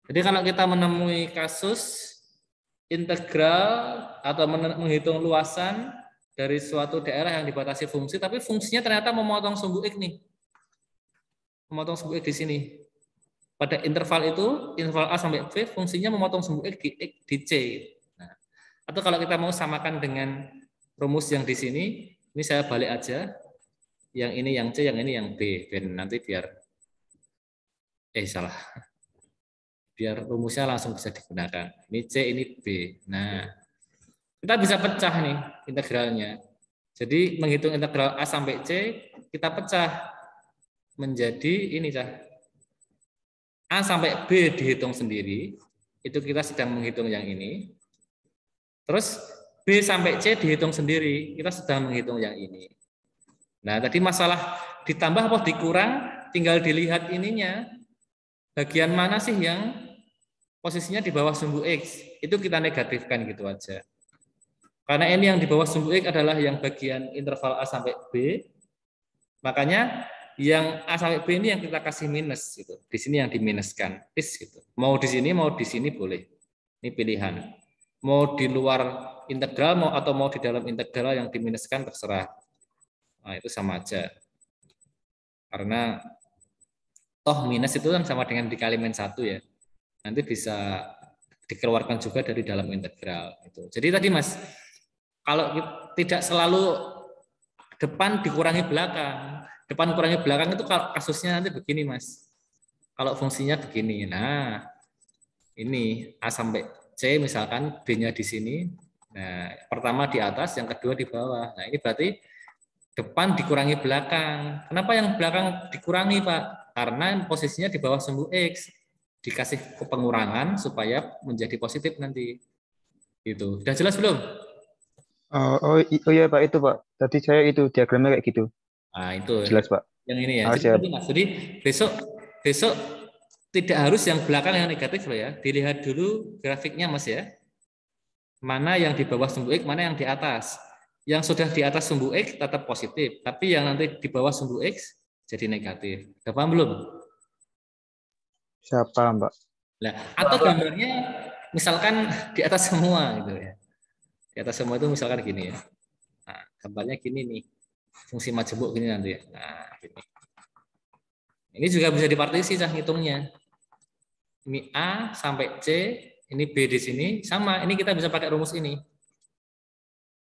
Jadi kalau kita menemui kasus integral atau menghitung luasan dari suatu daerah yang dibatasi fungsi, tapi fungsinya ternyata memotong sumbu X nih. Memotong sumbu X di sini. Pada interval itu, interval A sampai B, fungsinya memotong sumbu X di C. Nah, atau kalau kita mau samakan dengan rumus yang di sini, ini saya balik aja. Yang ini yang C, yang ini yang B. Dan nanti biar, salah. Biar rumusnya langsung bisa digunakan. Ini C, ini B. Nah, kita bisa pecah nih integralnya. Jadi menghitung integral A sampai C, kita pecah menjadi ini, A sampai B dihitung sendiri, itu kita sedang menghitung yang ini. Terus B sampai C dihitung sendiri, kita sedang menghitung yang ini. Nah, tadi masalah ditambah apa dikurang, tinggal dilihat ininya. Bagian mana sih yang posisinya di bawah sumbu X? Itu kita negatifkan gitu aja. Karena ini yang di bawah sumbu X adalah yang bagian interval A sampai B. Makanya yang A sampai B ini yang kita kasih minus gitu. Di sini yang diminuskan, gitu. Mau di sini boleh. Ini pilihan. Mau di luar integral atau mau di dalam integral yang diminuskan terserah. Nah, itu sama aja. Karena toh minus itu kan sama dengan dikali min 1 ya. Nanti bisa dikeluarkan juga dari dalam integral. Gitu. Jadi tadi Mas, kalau tidak selalu depan dikurangi belakang. Depan kurangi belakang itu kalau kasusnya nanti begini Mas. Kalau fungsinya begini. Nah, ini A sampai C misalkan B-nya di sini. Nah, pertama di atas, yang kedua di bawah. Nah, ini berarti depan dikurangi belakang. Kenapa yang belakang dikurangi, Pak? Karena posisinya di bawah sumbu X. Dikasih pengurangan supaya menjadi positif nanti. Gitu. Sudah jelas belum? Oh iya Pak, itu Pak. Tadi saya itu diagramnya kayak gitu. Nah, itu. Jelas Pak. Yang ini ya. Siap. Jadi besok tidak harus yang belakang yang negatif loh ya. Dilihat dulu grafiknya Mas ya. Mana yang di bawah sumbu X, mana yang di atas. Yang sudah di atas sumbu X tetap positif, tapi yang nanti di bawah sumbu X jadi negatif. Udah paham belum? Siapa Mbak? Nah, atau gambarnya misalkan di atas semua gitu ya. Di atas semua itu misalkan gini ya. Nah, gambarnya gini nih. Fungsi majemuk gini nanti ya. Nah, gini. Ini juga bisa dipartisi cah ngitungnya. Ini A sampai C, ini B di sini sama. Ini kita bisa pakai rumus ini.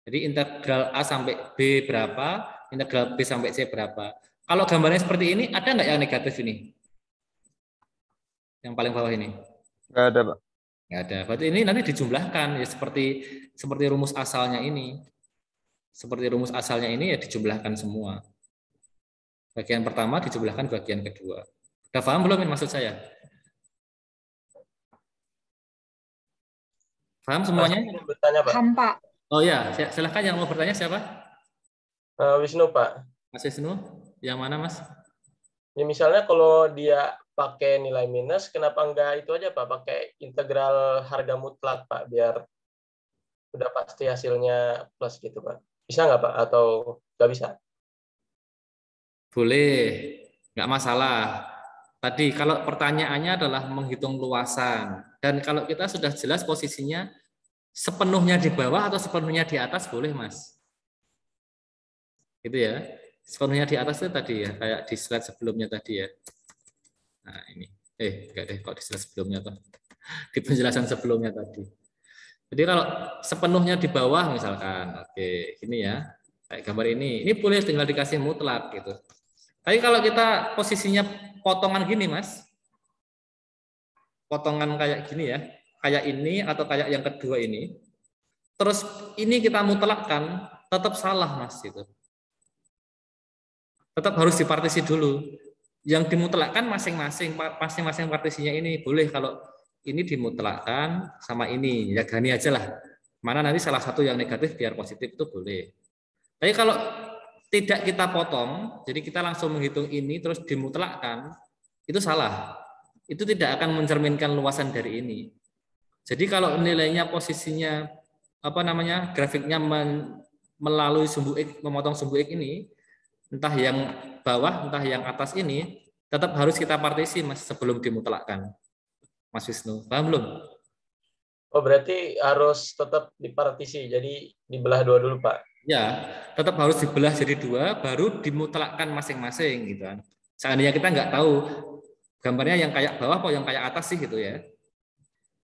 Jadi integral A sampai B berapa, integral B sampai C berapa. Kalau gambarnya seperti ini, ada nggak yang negatif ini? Yang paling bawah ini? Nggak ada Pak. Nggak ada. Berarti ini nanti dijumlahkan ya seperti rumus asalnya ini. Seperti rumus asalnya ini ya dijumlahkan semua. Bagian pertama dijumlahkan bagian kedua. Udah paham belum ini maksud saya? Paham semuanya? Bertanya, Pak. Paham, Pak. Oh ya, silahkan yang mau bertanya siapa? Wisnu, Pak. Mas Wisnu, yang mana Mas? Ya, misalnya kalau dia pakai nilai minus, kenapa enggak itu aja Pak, pakai integral harga mutlak Pak, biar udah pasti hasilnya plus gitu Pak. Bisa nggak Pak? Atau nggak bisa? Boleh, nggak masalah. Tadi kalau pertanyaannya adalah menghitung luasan, dan kalau kita sudah jelas posisinya sepenuhnya di bawah atau sepenuhnya di atas boleh Mas. Gitu ya. Sepenuhnya di atas itu tadi ya, kayak di slide sebelumnya tadi ya. Nah ini, enggak deh, kok di slide sebelumnya tuh. Di penjelasan sebelumnya tadi. Jadi kalau sepenuhnya di bawah misalkan, oke, ini ya, kayak gambar ini boleh tinggal dikasih mutlak gitu. Tapi kalau kita posisinya potongan gini Mas, potongan kayak gini ya, kayak ini atau kayak yang kedua ini, terus ini kita mutlakkan, tetap salah Mas itu. Tetap harus dipartisi dulu. Yang dimutlakkan masing-masing partisinya ini boleh kalau ini dimutlakkan sama ini, ya gani aja lah. Mana nanti salah satu yang negatif biar positif itu boleh. Tapi kalau tidak kita potong, jadi kita langsung menghitung ini terus dimutlakkan, itu salah. Itu tidak akan mencerminkan luasan dari ini. Jadi kalau nilainya posisinya grafiknya melalui sumbu X, memotong sumbu X ini, entah yang bawah, entah yang atas ini, tetap harus kita partisi Mas sebelum dimutlakkan. Mas Wisnu, paham belum? Oh, berarti harus tetap dipartisi, jadi dibelah dua dulu Pak. Ya, tetap harus dibelah jadi dua, baru dimutlakkan masing-masing gitu kan. Seandainya kita nggak tahu gambarnya yang kayak bawah atau yang kayak atas sih gitu ya.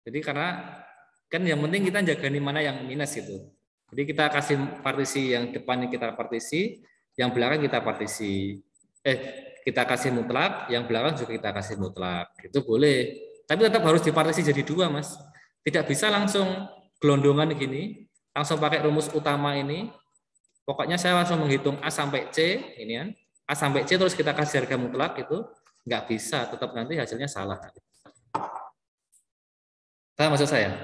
Jadi karena kan yang penting kita jaga nih mana yang minus gitu. Jadi kita kasih partisi yang depannya kita partisi, yang belakang kita partisi. Kita kasih mutlak, yang belakang juga kita kasih mutlak. Itu boleh. Tapi tetap harus dipartisi jadi dua, Mas. Tidak bisa langsung gelondongan gini, langsung pakai rumus utama ini. Pokoknya saya langsung menghitung A sampai C, ini kan. A sampai C terus kita kasih harga mutlak itu nggak bisa, tetap nanti hasilnya salah. Paham maksud saya?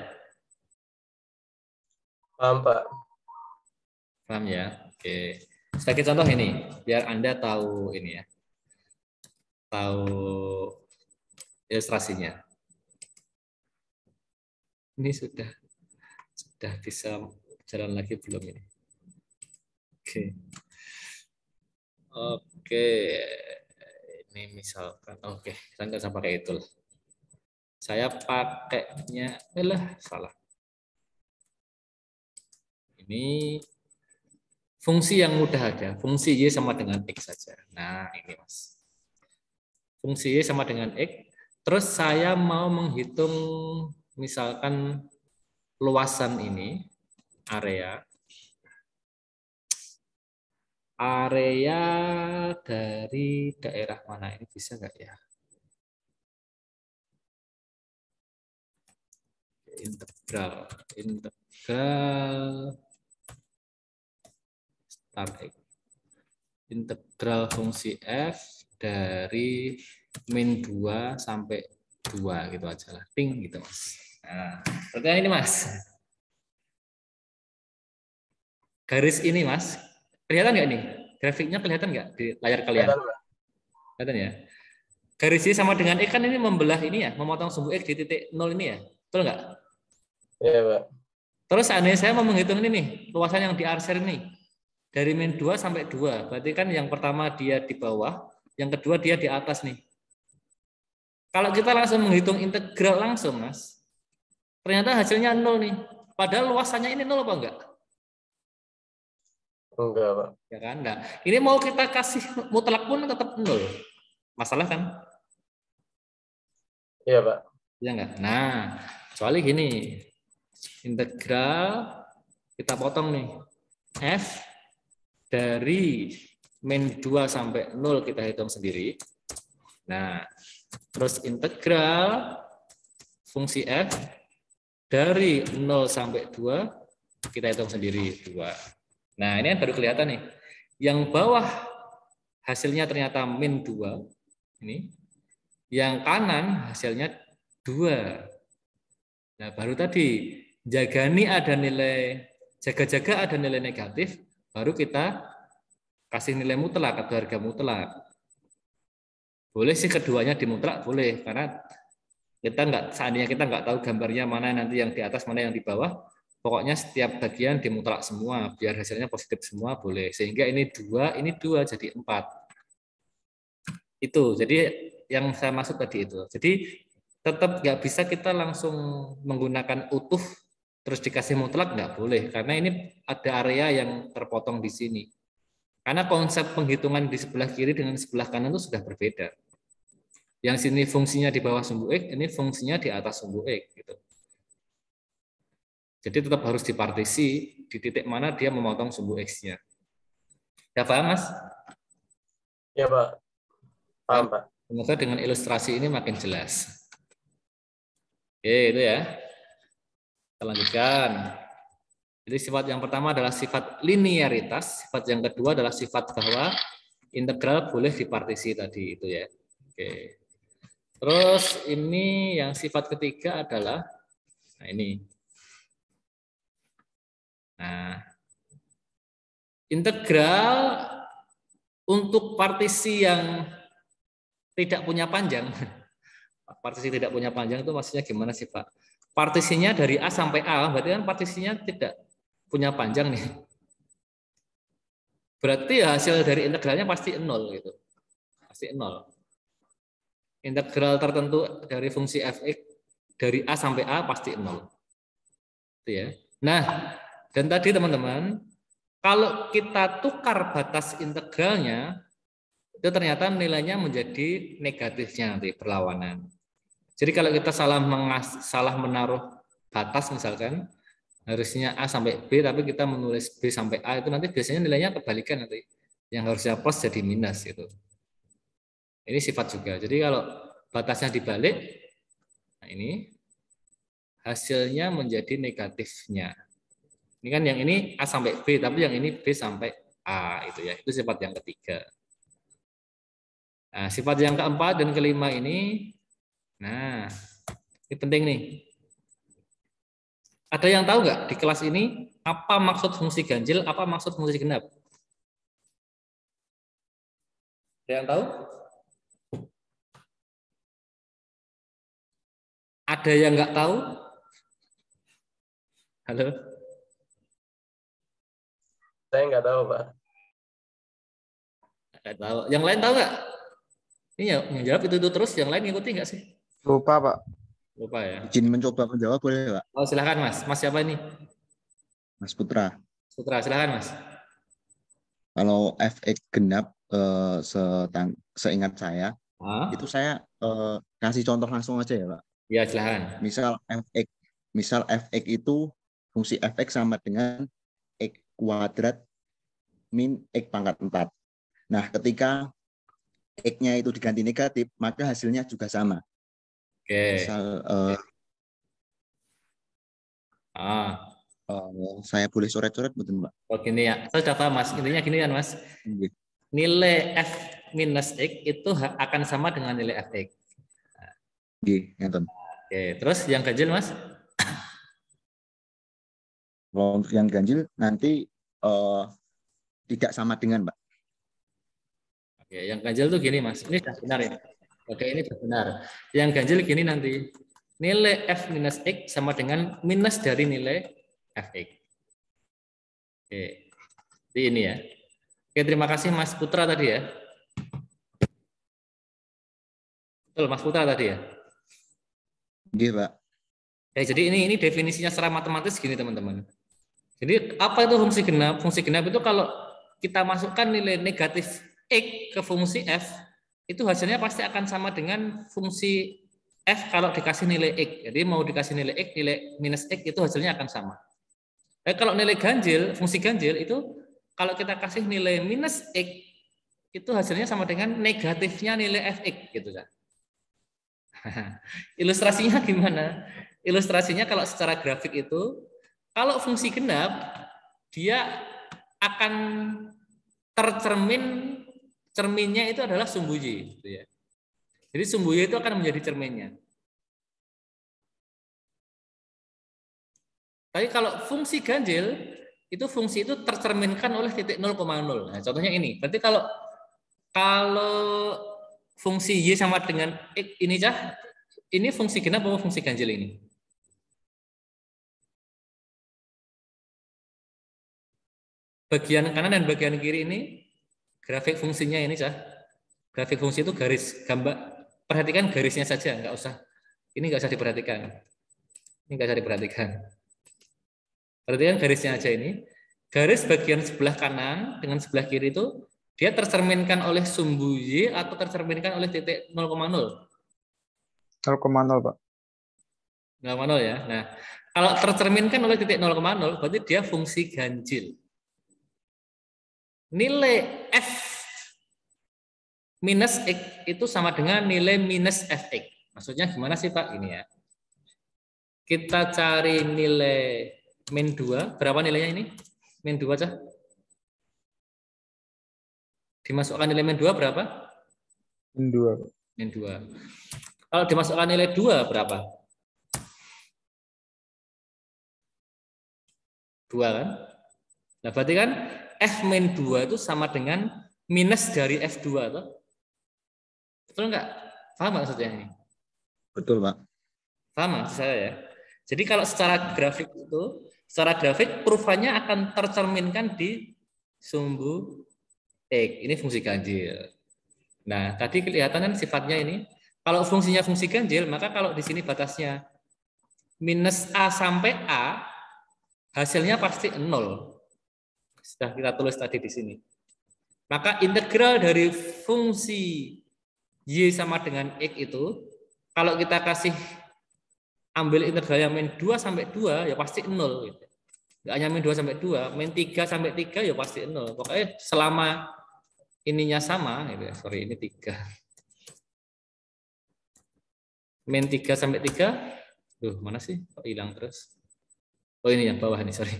Paham Pak. Paham ya? Oke. Sebagai contoh ini, biar Anda tahu ini ya. Tahu ilustrasinya. Ini sudah bisa jalan lagi belum ini? Oke. Ini misalkan, saya nggak usah pakai itu. Saya pakainya, salah. Ini fungsi yang mudah aja. Fungsi Y sama dengan X saja. Nah, ini Mas. Fungsi Y sama dengan X. Terus saya mau menghitung misalkan luasan ini, area dari daerah mana ini, bisa nggak ya? Integral start X. Integral fungsi f dari min 2 sampai 2 gitu aja lah. Ting gitu Mas. Nah, pertanyaan ini Mas. Garis ini Mas, kelihatan nggak nih? Grafiknya kelihatan nggak di layar kalian? Kelihatan ya? Garis Y sama dengan X kan ini membelah ini ya, memotong sumbu X di titik 0 ini ya. Betul nggak? Iya, Pak. Terus seandainya saya mau menghitung ini nih, luasan yang di arser ini. Dari min 2 sampai 2. Berarti kan yang pertama dia di bawah, yang kedua dia di atas nih. Kalau kita langsung menghitung integral langsung, Mas, ternyata hasilnya 0 nih. Padahal luasannya ini 0 apa enggak? Enggak, Pak. Ya kan? Nah, ini mau kita kasih mutlak pun tetap 0. Masalah kan? Iya, Pak. Ya enggak? Nah, kecuali gini. Integral kita potong nih. F dari min 2 sampai 0 kita hitung sendiri. Nah, terus integral fungsi f dari 0 sampai 2 kita hitung sendiri 2. Nah, ini baru kelihatan nih. Yang bawah hasilnya ternyata min 2 ini. Yang kanan hasilnya 2. Nah, baru tadi jaga-jaga ada nilai negatif, baru kita kasih nilai mutlak atau harga mutlak. Boleh sih keduanya dimutlak, boleh, karena seandainya kita nggak tahu gambarnya mana nanti yang di atas, mana yang di bawah, pokoknya setiap bagian dimutlak semua, biar hasilnya positif semua boleh. Sehingga ini 2 jadi 4. Itu, jadi yang saya maksud tadi itu. Jadi tetap nggak bisa kita langsung menggunakan utuh terus dikasih mutlak, nggak boleh, karena ini ada area yang terpotong di sini. Karena konsep penghitungan di sebelah kiri dengan sebelah kanan itu sudah berbeda. Yang sini fungsinya di bawah sumbu X, ini fungsinya di atas sumbu X. Gitu. Jadi tetap harus dipartisi di titik mana dia memotong sumbu X-nya. Ya paham, Mas? Ya, Pak. Paham, Pak. Semoga dengan ilustrasi ini makin jelas. Oke, itu ya. Kita lanjutkan. Jadi sifat yang pertama adalah sifat linearitas, sifat yang kedua adalah sifat bahwa integral boleh dipartisi tadi itu ya. Oke. Terus ini yang sifat ketiga adalah nah ini. Nah, integral untuk partisi yang tidak punya panjang. Partisi tidak punya panjang itu maksudnya gimana sih, Pak? Partisinya dari A sampai A, berarti kan partisinya tidak punya panjang nih. Berarti hasil dari integralnya pasti 0 gitu. Pasti 0. Integral tertentu dari fungsi fx dari A sampai A pasti 0. Itu ya. Nah, dan tadi teman-teman, kalau kita tukar batas integralnya, itu ternyata nilainya menjadi negatifnya nanti berlawanan. Jadi kalau kita salah menaruh batas misalkan, harusnya A sampai B, tapi kita menulis B sampai A, itu nanti biasanya nilainya kebalikan nanti. Yang harusnya plus jadi minus gitu. Ini sifat juga. Jadi kalau batasnya dibalik, nah ini hasilnya menjadi negatifnya. Ini kan yang ini A sampai B, tapi yang ini B sampai A itu ya. Itu sifat yang ketiga. Nah, sifat yang keempat dan kelima ini, nah ini penting nih. Ada yang tahu nggak di kelas ini apa maksud fungsi ganjil, apa maksud fungsi genap? Ada yang tahu? Ada yang nggak tahu? Halo? Saya nggak tahu, Pak. Nggak tahu. Yang lain tahu nggak? Ini yang jawab itu terus, yang lain ngikuti nggak sih? Lupa, Pak. Lupa ya. Izin mencoba menjawab boleh, Pak? Oh, silakan Mas. Mas siapa ini? Mas Putra. Putra, silakan Mas. Kalau fx genap seingat saya Ah, itu saya kasih contoh langsung aja ya Pak. ya silahkan. Misal fx itu fungsi fx sama dengan x kuadrat min x pangkat 4. Nah, ketika x-nya itu diganti negatif, maka hasilnya juga sama. Oke. Misal Ah, saya boleh coret-coret betul Mbak? oh gini ya. Saya sudah paham Mas. Intinya gini kan Mas. Nilai f minus x itu akan sama dengan nilai fx. Oke, terus yang ganjil Mas? Kalau untuk yang ganjil nanti tidak sama dengan Mbak. Oke, yang ganjil tuh gini Mas. Ini sudah benar ya. Oke, ini sudah benar. Yang ganjil gini nanti. Nilai f minus x sama dengan minus dari nilai fx. Oke. Jadi ini ya. Oke, terima kasih Mas Putra tadi ya. Betul, Mas Putra tadi ya. Oke, Pak. Ya, jadi ini definisinya secara matematis gini teman-teman. Jadi apa itu fungsi genap? Fungsi genap itu kalau kita masukkan nilai negatif x ke fungsi f, itu hasilnya pasti akan sama dengan fungsi f kalau dikasih nilai x. Jadi mau dikasih nilai x, nilai minus x itu hasilnya akan sama. Kalau nilai ganjil, fungsi ganjil itu kalau kita kasih nilai minus x, itu hasilnya sama dengan negatifnya nilai fx gitu kan. Ilustrasinya gimana? Ilustrasinya kalau secara grafik itu, kalau fungsi genap, dia akan cerminnya itu adalah sumbu Y. Gitu ya. Jadi sumbu Y itu akan menjadi cerminnya. Tapi kalau fungsi ganjil, itu fungsi itu tercerminkan oleh titik 0,0. Nah, contohnya ini. Berarti kalau fungsi Y sama dengan X ini cah, ini fungsi genap atau fungsi ganjil ini? Bagian kanan dan bagian kiri ini grafik fungsinya ini cah. Grafik fungsi itu garis gambar. Perhatikan garisnya saja, nggak usah. Ini nggak usah diperhatikan. Ini nggak usah diperhatikan. Perhatikan garisnya aja ini. Garis bagian sebelah kanan dengan sebelah kiri itu dia tercerminkan oleh sumbu Y atau tercerminkan oleh titik 0,0? 0,0 Pak. 0,0 ya. Nah, kalau tercerminkan oleh titik 0,0 berarti dia fungsi ganjil. Nilai f minus x itu sama dengan nilai minus fx. Maksudnya gimana sih Pak? Ini ya. Kita cari nilai min 2. Berapa nilainya ini? Min 2 aja. Dimasukkan nilai min 2 berapa? Min 2. Min 2. Kalau dimasukkan nilai 2 berapa? 2 kan? Nah, berarti kan f min 2 itu sama dengan minus dari f2 toh? Betul enggak? Paham maksudnya ini? Betul, Pak. Paham maksud saya ya? Jadi kalau secara grafik itu, secara grafik perubahannya akan tercerminkan di sumbu X. Ini fungsi ganjil. Nah, tadi kelihatan kan sifatnya ini. Kalau fungsinya fungsi ganjil, maka kalau di sini batasnya minus A sampai A, hasilnya pasti 0. Sudah kita tulis tadi di sini. Maka integral dari fungsi Y sama dengan X itu, kalau kita kasih ambil integral yang min 2 sampai 2, ya pasti 0. Gitu. Nggak hanya min 2 sampai 2, min 3 sampai 3, ya pasti 0. Pokoknya selama ininya sama, gitu ya. Sorry, ini 3. Min 3 sampai 3, mana sih? Kok hilang terus? Oh ini yang bawah nih, sorry.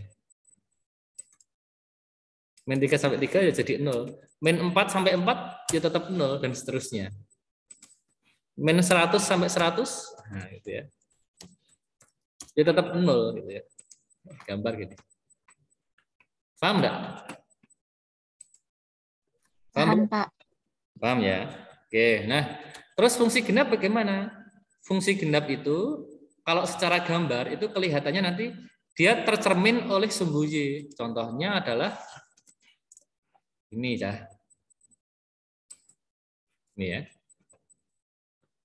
Min 3 sampai 3 ya jadi 0. Min 4 sampai 4 ya tetap 0 dan seterusnya. Min 100 sampai 100, nah gitu ya. Ya tetap 0 gitu ya. Gambar gini. Paham enggak? Paham, Pak. Paham ya? Oke, nah terus fungsi genap bagaimana? Fungsi genap itu kalau secara gambar itu kelihatannya nanti dia tercermin oleh sumbu Y. Contohnya adalah ini ya. Ini ya.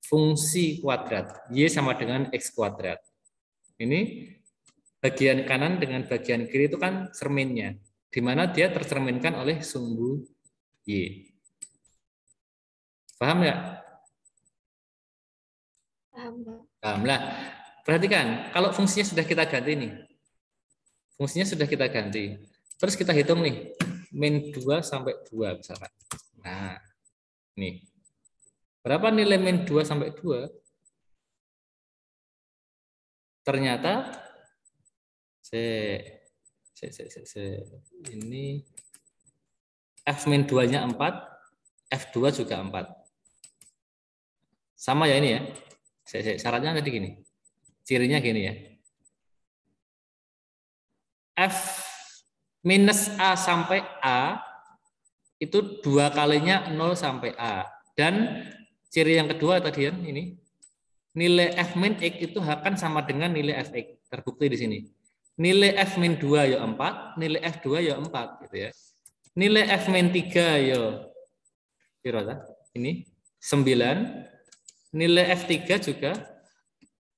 Fungsi kuadrat. Y sama dengan X kuadrat. Ini bagian kanan dengan bagian kiri itu kan cerminnya. di mana dia tercerminkan oleh sumbu Y. Paham nggak? Paham, Pak. Paham lah. Perhatikan, kalau fungsinya sudah kita ganti nih. Fungsinya sudah kita ganti. Terus kita hitung nih, min 2 sampai 2 misalkan. Nah, nih. Berapa nilai min 2 sampai 2? Ternyata ini F min 2-nya 4, F2 juga 4. Sama ya ini ya. Syaratnya tadi gini. Cirinya gini ya. F minus A sampai A itu 2 kalinya 0 sampai A. Dan ciri yang kedua tadi ya, ini. Nilai F min X itu akan sama dengan nilai Fx. Terbukti di sini. Nilai F min 2 ya 4, nilai F2 ya 4 gitu ya. Nilai F min 3 ya ini 9. Nilai F3 juga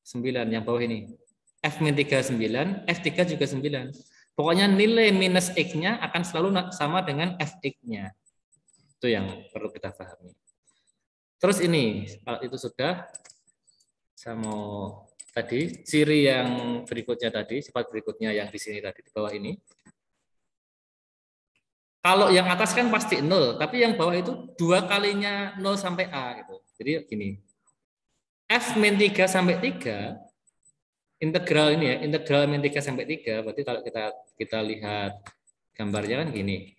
9 yang bawah ini. F min 3 9, F3 juga 9. Pokoknya nilai minus X-nya akan selalu sama dengan Fx-nya. Itu yang perlu kita pahami. Terus ini, kalau itu sudah, saya mau tadi, ciri yang berikutnya tadi, sifat berikutnya yang di sini tadi, di bawah ini. Kalau yang atas kan pasti 0, tapi yang bawah itu 2 kalinya 0 sampai A. Gitu. Jadi gini, F min 3 sampai 3, integral ini ya, integral min 3 sampai 3, berarti kalau kita lihat gambarnya kan gini.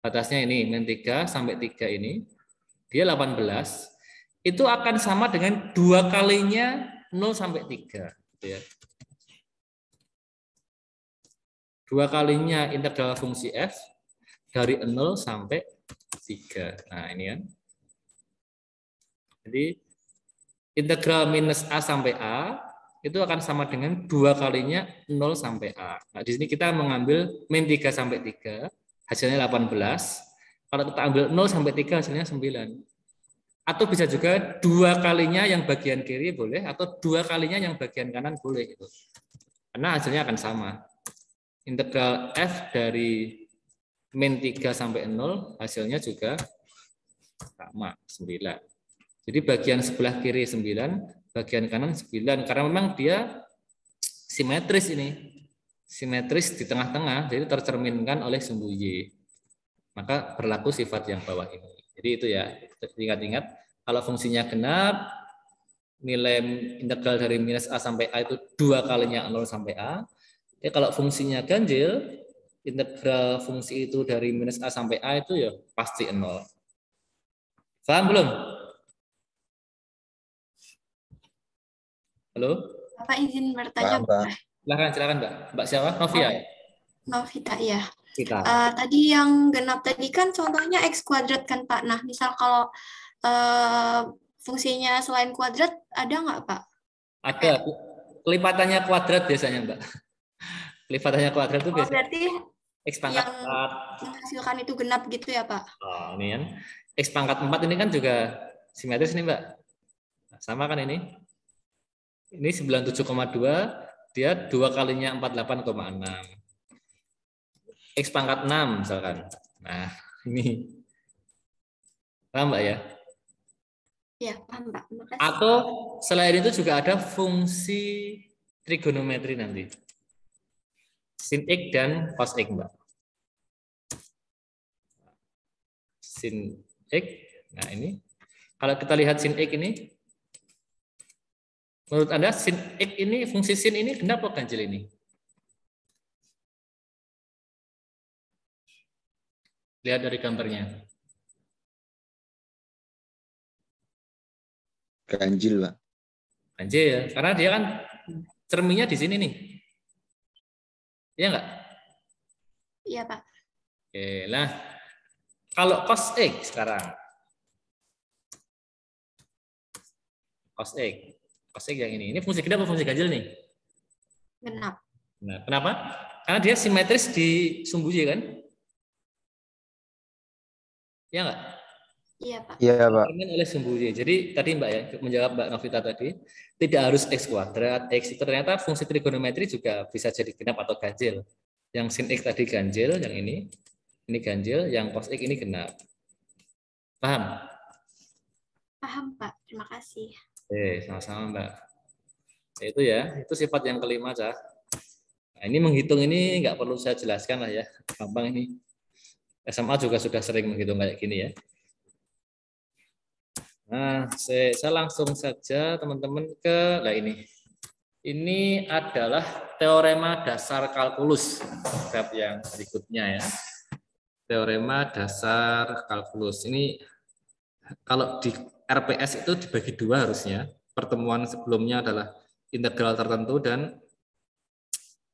Batasnya ini, min 3 sampai 3 ini, dia 18, itu akan sama dengan 2 kalinya 0 sampai 3. Gitu ya. 2 kalinya integral fungsi F dari 0 sampai 3. Nah ini kan. Jadi integral minus A sampai A itu akan sama dengan 2 kalinya 0 sampai A. Nah, di sini kita mengambil min 3 sampai 3, hasilnya 18. Kalau kita ambil 0 sampai 3, hasilnya 9. Atau bisa juga 2 kalinya yang bagian kiri boleh, atau 2 kalinya yang bagian kanan boleh. Gitu. Karena hasilnya akan sama. Integral F dari min 3 sampai 0, hasilnya juga sama, 9. Jadi bagian sebelah kiri 9, bagian kanan 9. Karena memang dia simetris ini. Simetris di tengah-tengah, jadi tercerminkan oleh sumbu Y. Maka berlaku sifat yang bawah ini. Jadi itu ya, ingat-ingat, kalau fungsinya genap, nilai integral dari minus A sampai A itu 2 kalinya 0 sampai A. Ya, kalau fungsinya ganjil, integral fungsi itu dari minus A sampai A itu ya pasti 0. Paham belum? Halo? Bapak izin bertanya, Paham, Pak. Silakan Mbak. Mbak siapa? Novia ya? Novita, ya. Kita. Tadi yang genap tadi kan contohnya X kuadrat kan, Pak. Nah, misal kalau fungsinya selain kuadrat, ada nggak, Pak? Ada. Kelipatannya kuadrat biasanya, Mbak. Kelipatannya kuadrat itu biasanya Berarti X pangkat yang 4. menghasilkan itu genap gitu ya, Pak? Oh, ini kan. X pangkat 4 ini kan juga simetris nih, Mbak. Sama kan ini? Ini 97,2, dia 2 kalinya 48,6. X pangkat 6 misalkan. Nah, ini. Paham, Mbak ya? Ya, paham, Pak. Makasih. Atau selain itu juga ada fungsi trigonometri nanti. Sin X dan cos X, Mbak. Sin X. Nah, ini. Kalau kita lihat sin X ini, menurut Anda sin X ini, fungsi sin ini genap atau ganjil ini? Lihat dari gambarnya. Ganjil, Pak. Ganjil, karena dia kan cerminnya di sini nih. Iya enggak? Iya, Pak. Oke, nah kalau cos X sekarang. Cos X. Cos X yang ini fungsi genap atau fungsi ganjil nih? Genap. Nah, kenapa? Karena dia simetris di sumbu Y kan? Iya enggak? Iya, Pak. Iya, Pak. Oleh sumbu Y. Jadi tadi Mbak ya, menjawab Mbak Novita tadi, tidak harus X kuadrat, X itu ternyata fungsi trigonometri juga bisa jadi genap atau ganjil. Yang sin X tadi ganjil, yang ini ganjil, yang cos X ini genap. Paham? Paham, Pak. Terima kasih. Oke, sama-sama Mbak. Itu ya, itu sifat yang kelima, Cah. Nah, ini menghitung ini nggak perlu saya jelaskan lah ya, gampang ini. SMA juga sudah sering menghitung kayak gini ya. Nah, saya langsung saja teman-teman ke, nah ini. Ini adalah teorema dasar kalkulus, bab yang berikutnya ya. Teorema dasar kalkulus. Ini kalau di RPS itu dibagi dua harusnya. Pertemuan sebelumnya adalah integral tertentu dan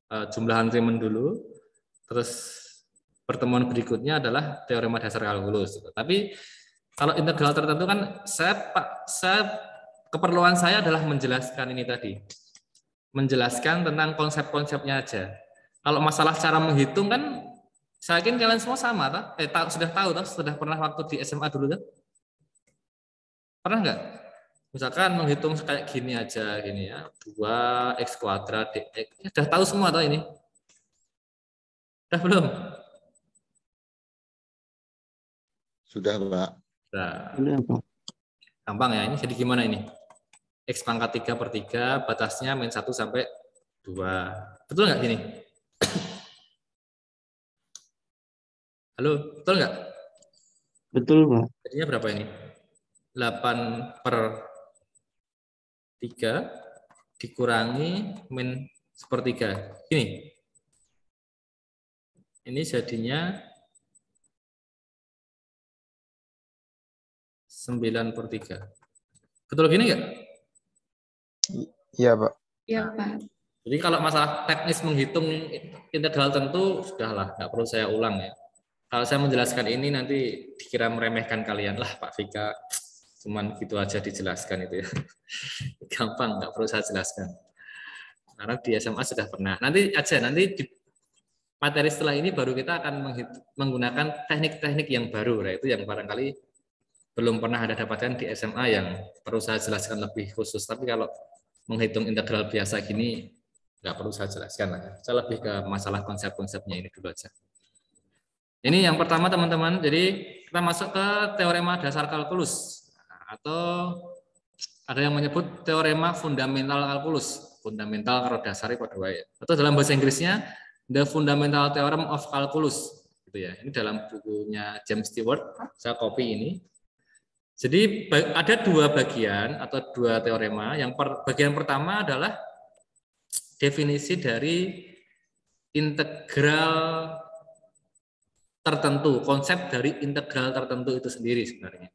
jumlahan Riemann dulu. Terus pertemuan berikutnya adalah teorema dasar kalkulus. Tapi kalau integral tertentu kan keperluan saya adalah menjelaskan ini tadi. Menjelaskan tentang konsep-konsepnya aja. Kalau masalah cara menghitung kan saya yakin kalian semua sama sudah tahu sudah pernah waktu di SMA dulu kan? Pernah nggak? Misalkan menghitung kayak gini aja gini ya, 2x kuadrat dx. Sudah tahu semua atau ini? Sudah belum? Sudah, Pak. Sudah, Pak. Gampang ya, ini jadi gimana ini? X pangkat 3/3, batasnya min 1 sampai 2. Betul nggak gini? Halo, betul nggak? Betul, Pak. Jadinya berapa ini? 8/3 dikurangi min 1/3. Ini. Ini jadinya 9/3. Betul gini nggak? Iya, Pak. Iya, Pak. Jadi kalau masalah teknis menghitung integral tentu sudahlah, nggak perlu saya ulang ya. Kalau saya menjelaskan ini nanti dikira meremehkan kalian lah, Pak Vika, cuman gitu aja dijelaskan itu ya. Gampang, nggak perlu saya jelaskan. Karena di SMA sudah pernah. Nanti di materi setelah ini baru kita akan menggunakan teknik-teknik yang baru, yaitu yang barangkali belum pernah ada dapatkan di SMA yang perlu saya jelaskan lebih khusus. Tapi kalau menghitung integral biasa gini, nggak perlu saya jelaskan lah. Saya lebih ke masalah konsep-konsepnya ini dulu aja. Ini yang pertama teman-teman. Jadi kita masuk ke teorema dasar kalkulus. Atau ada yang menyebut teorema fundamental kalkulus. Fundamental kalau dasarnya pada wae. Atau dalam bahasa Inggrisnya, The Fundamental Theorem of Calculus. Gitu ya. Ini dalam bukunya James Stewart. Saya copy ini. Jadi ada dua bagian atau dua teorema. Yang bagian pertama adalah definisi dari integral tertentu, konsep dari integral tertentu itu sendiri sebenarnya.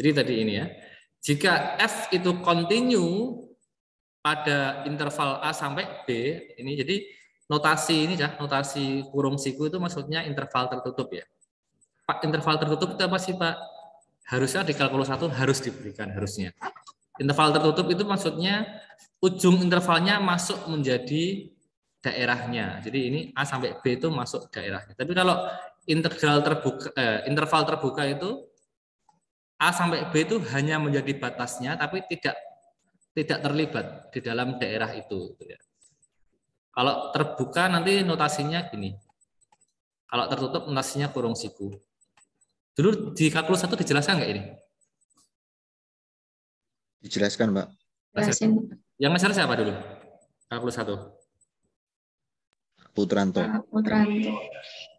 Jadi tadi ini ya, jika f itu continue pada interval A sampai B, ini jadi notasi ini ya, notasi kurung siku itu maksudnya interval tertutup ya. Pak, interval tertutup itu apa sih Pak? Harusnya di kalkulus 1 harus diberikan, harusnya. Interval tertutup itu maksudnya ujung intervalnya masuk menjadi daerahnya. Jadi ini A sampai B itu masuk daerahnya. Tapi kalau integral terbuka, interval terbuka itu A sampai B itu hanya menjadi batasnya, tapi tidak terlibat di dalam daerah itu. Kalau terbuka nanti notasinya gini. Kalau tertutup notasinya kurung siku. Dulu di kalkulus 1 dijelaskan nggak ini? Dijelaskan, Pak. Yang masalah siapa dulu? Kalkulus 1. Putranto. Putranto.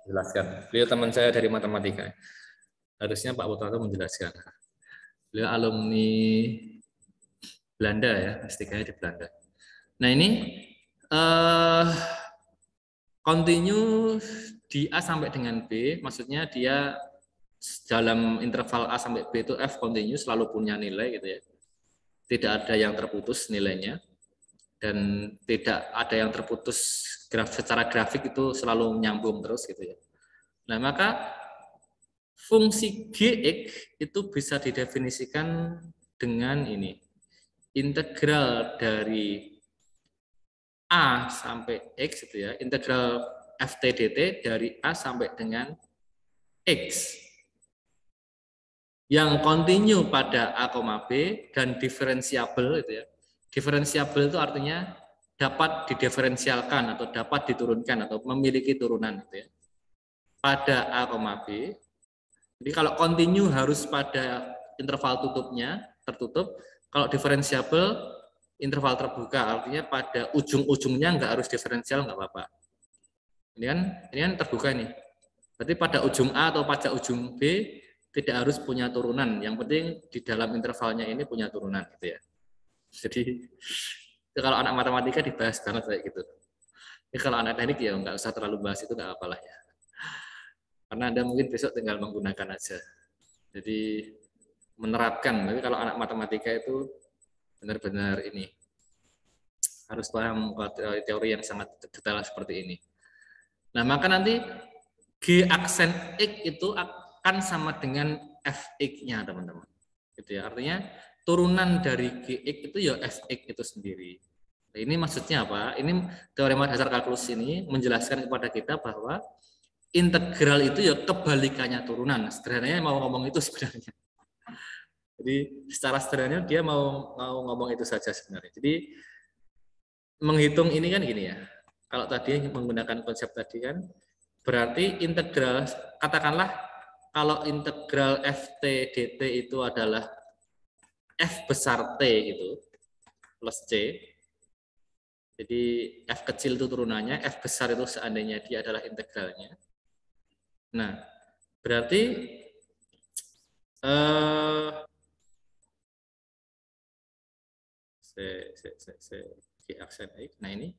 Jelaskan. Beliau teman saya dari matematika. Harusnya Pak Putranto menjelaskan. Beliau alumni Belanda ya, S3-nya di Belanda. Nah ini continue di A sampai dengan B, maksudnya dia dalam interval A sampai B itu F continue selalu punya nilai gitu ya. Tidak ada yang terputus nilainya dan tidak ada yang terputus secara grafik itu selalu nyambung terus gitu ya. Nah, maka fungsi Gx itu bisa didefinisikan dengan ini. Integral dari A sampai X gitu ya, integral ft dt dari A sampai dengan X yang continue pada A, B dan diferensiabel itu ya. Diferensiabel itu artinya dapat didiferensialkan atau dapat diturunkan atau memiliki turunan gitu ya, pada A, B. Jadi kalau continue harus pada interval tutupnya, tertutup. Kalau diferensiabel interval terbuka, artinya pada ujung-ujungnya nggak harus diferensial, nggak apa-apa. Ini kan terbuka nih. Berarti pada ujung A atau pada ujung B tidak harus punya turunan. Yang penting di dalam intervalnya ini punya turunan gitu ya. Jadi kalau anak matematika dibahas banget kayak gitu. Ini kalau anak teknik ya nggak usah terlalu bahas itu, nggak apalah ya. Karena Anda mungkin besok tinggal menggunakan aja. Jadi menerapkan. Tapi kalau anak matematika itu benar-benar ini harus paham teori yang sangat detail seperti ini. Nah, maka nanti G aksen X itu akan sama dengan Fx-nya, teman-teman. Gitu ya. Artinya turunan dari Gx itu ya Fx itu sendiri. Nah, ini maksudnya apa? Ini teorema dasar kalkulus ini menjelaskan kepada kita bahwa integral itu ya kebalikannya turunan. Sederhananya mau ngomong itu sebenarnya. Jadi secara sederhananya dia mau ngomong itu saja sebenarnya. Jadi menghitung ini kan gini ya. Kalau tadi menggunakan konsep tadi kan, berarti integral, katakanlah kalau integral ft dt itu adalah f besar t gitu plus c. Jadi f kecil itu turunannya, f besar itu seandainya dia adalah integralnya. Nah, berarti G aksen X. Nah ini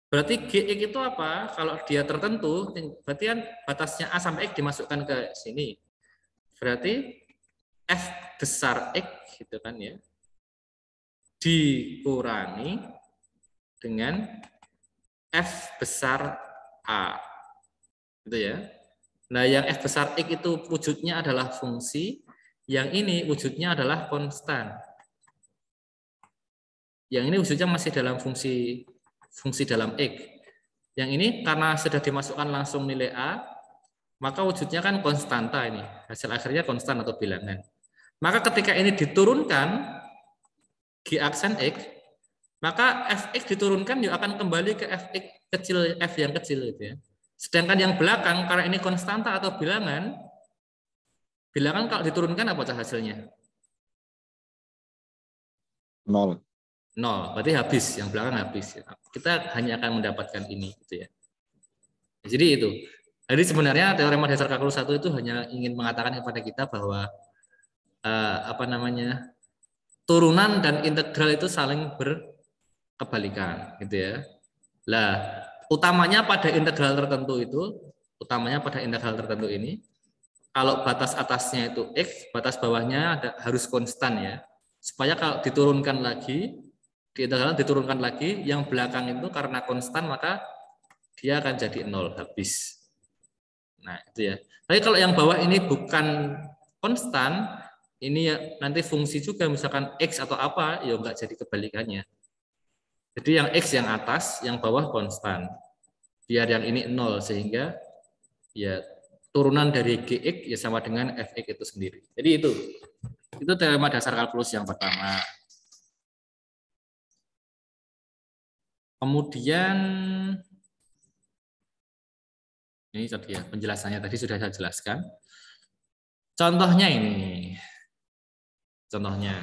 berarti Gx itu apa? Kalau dia tertentu, berarti kan batasnya A sampai X dimasukkan ke sini. Berarti F besar X gitu kan ya, dikurangi dengan F besar A. Gitu ya. Nah, yang F besar X itu wujudnya adalah fungsi, yang ini wujudnya adalah konstan. Yang ini wujudnya masih dalam fungsi dalam X. Yang ini karena sudah dimasukkan langsung nilai A, maka wujudnya kan konstanta ini. Hasil akhirnya konstan atau bilangan. Maka ketika ini diturunkan G aksen X, maka Fx diturunkan juga akan kembali ke Fx kecil, F yang kecil gitu ya. Sedangkan yang belakang karena ini konstanta atau bilangan kalau diturunkan apa hasilnya? 0. 0, berarti habis, yang belakang habis. Kita hanya akan mendapatkan ini gitu ya. Jadi itu. Jadi sebenarnya teorema dasar kalkulus 1 itu hanya ingin mengatakan kepada kita bahwa turunan dan integral itu saling berkebalikan gitu ya. Lah, utamanya pada integral tertentu ini, kalau batas atasnya itu X, batas bawahnya harus konstan ya. Supaya kalau diturunkan lagi, di integral diturunkan lagi, yang belakang itu karena konstan maka dia akan jadi 0, habis. Nah, itu ya. Tapi kalau yang bawah ini bukan konstan, ini ya nanti fungsi juga misalkan X atau apa, ya enggak jadi kebalikannya. Jadi yang X yang atas, yang bawah konstan. Biar yang ini 0, sehingga ya turunan dari Gx ya sama dengan Fx itu sendiri. Jadi itu teorema dasar kalkulus yang pertama. Kemudian ini tadi ya penjelasannya tadi sudah saya jelaskan. Contohnya ini. Contohnya.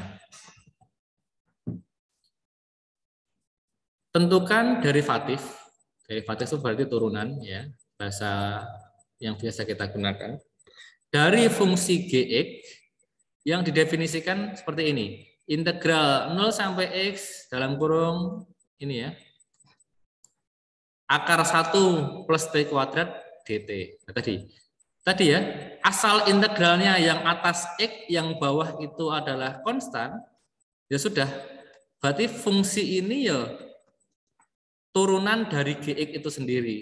Tentukan derivatif. Derivatif itu berarti turunan ya, bahasa yang biasa kita gunakan. Dari fungsi Gx yang didefinisikan seperti ini. Integral 0 sampai X dalam kurung ini ya. Akar 1 plus T kuadrat dt. Nah, tadi ya, asal integralnya yang atas X, yang bawah itu adalah konstan, ya sudah. Berarti fungsi ini ya turunan dari Gx itu sendiri.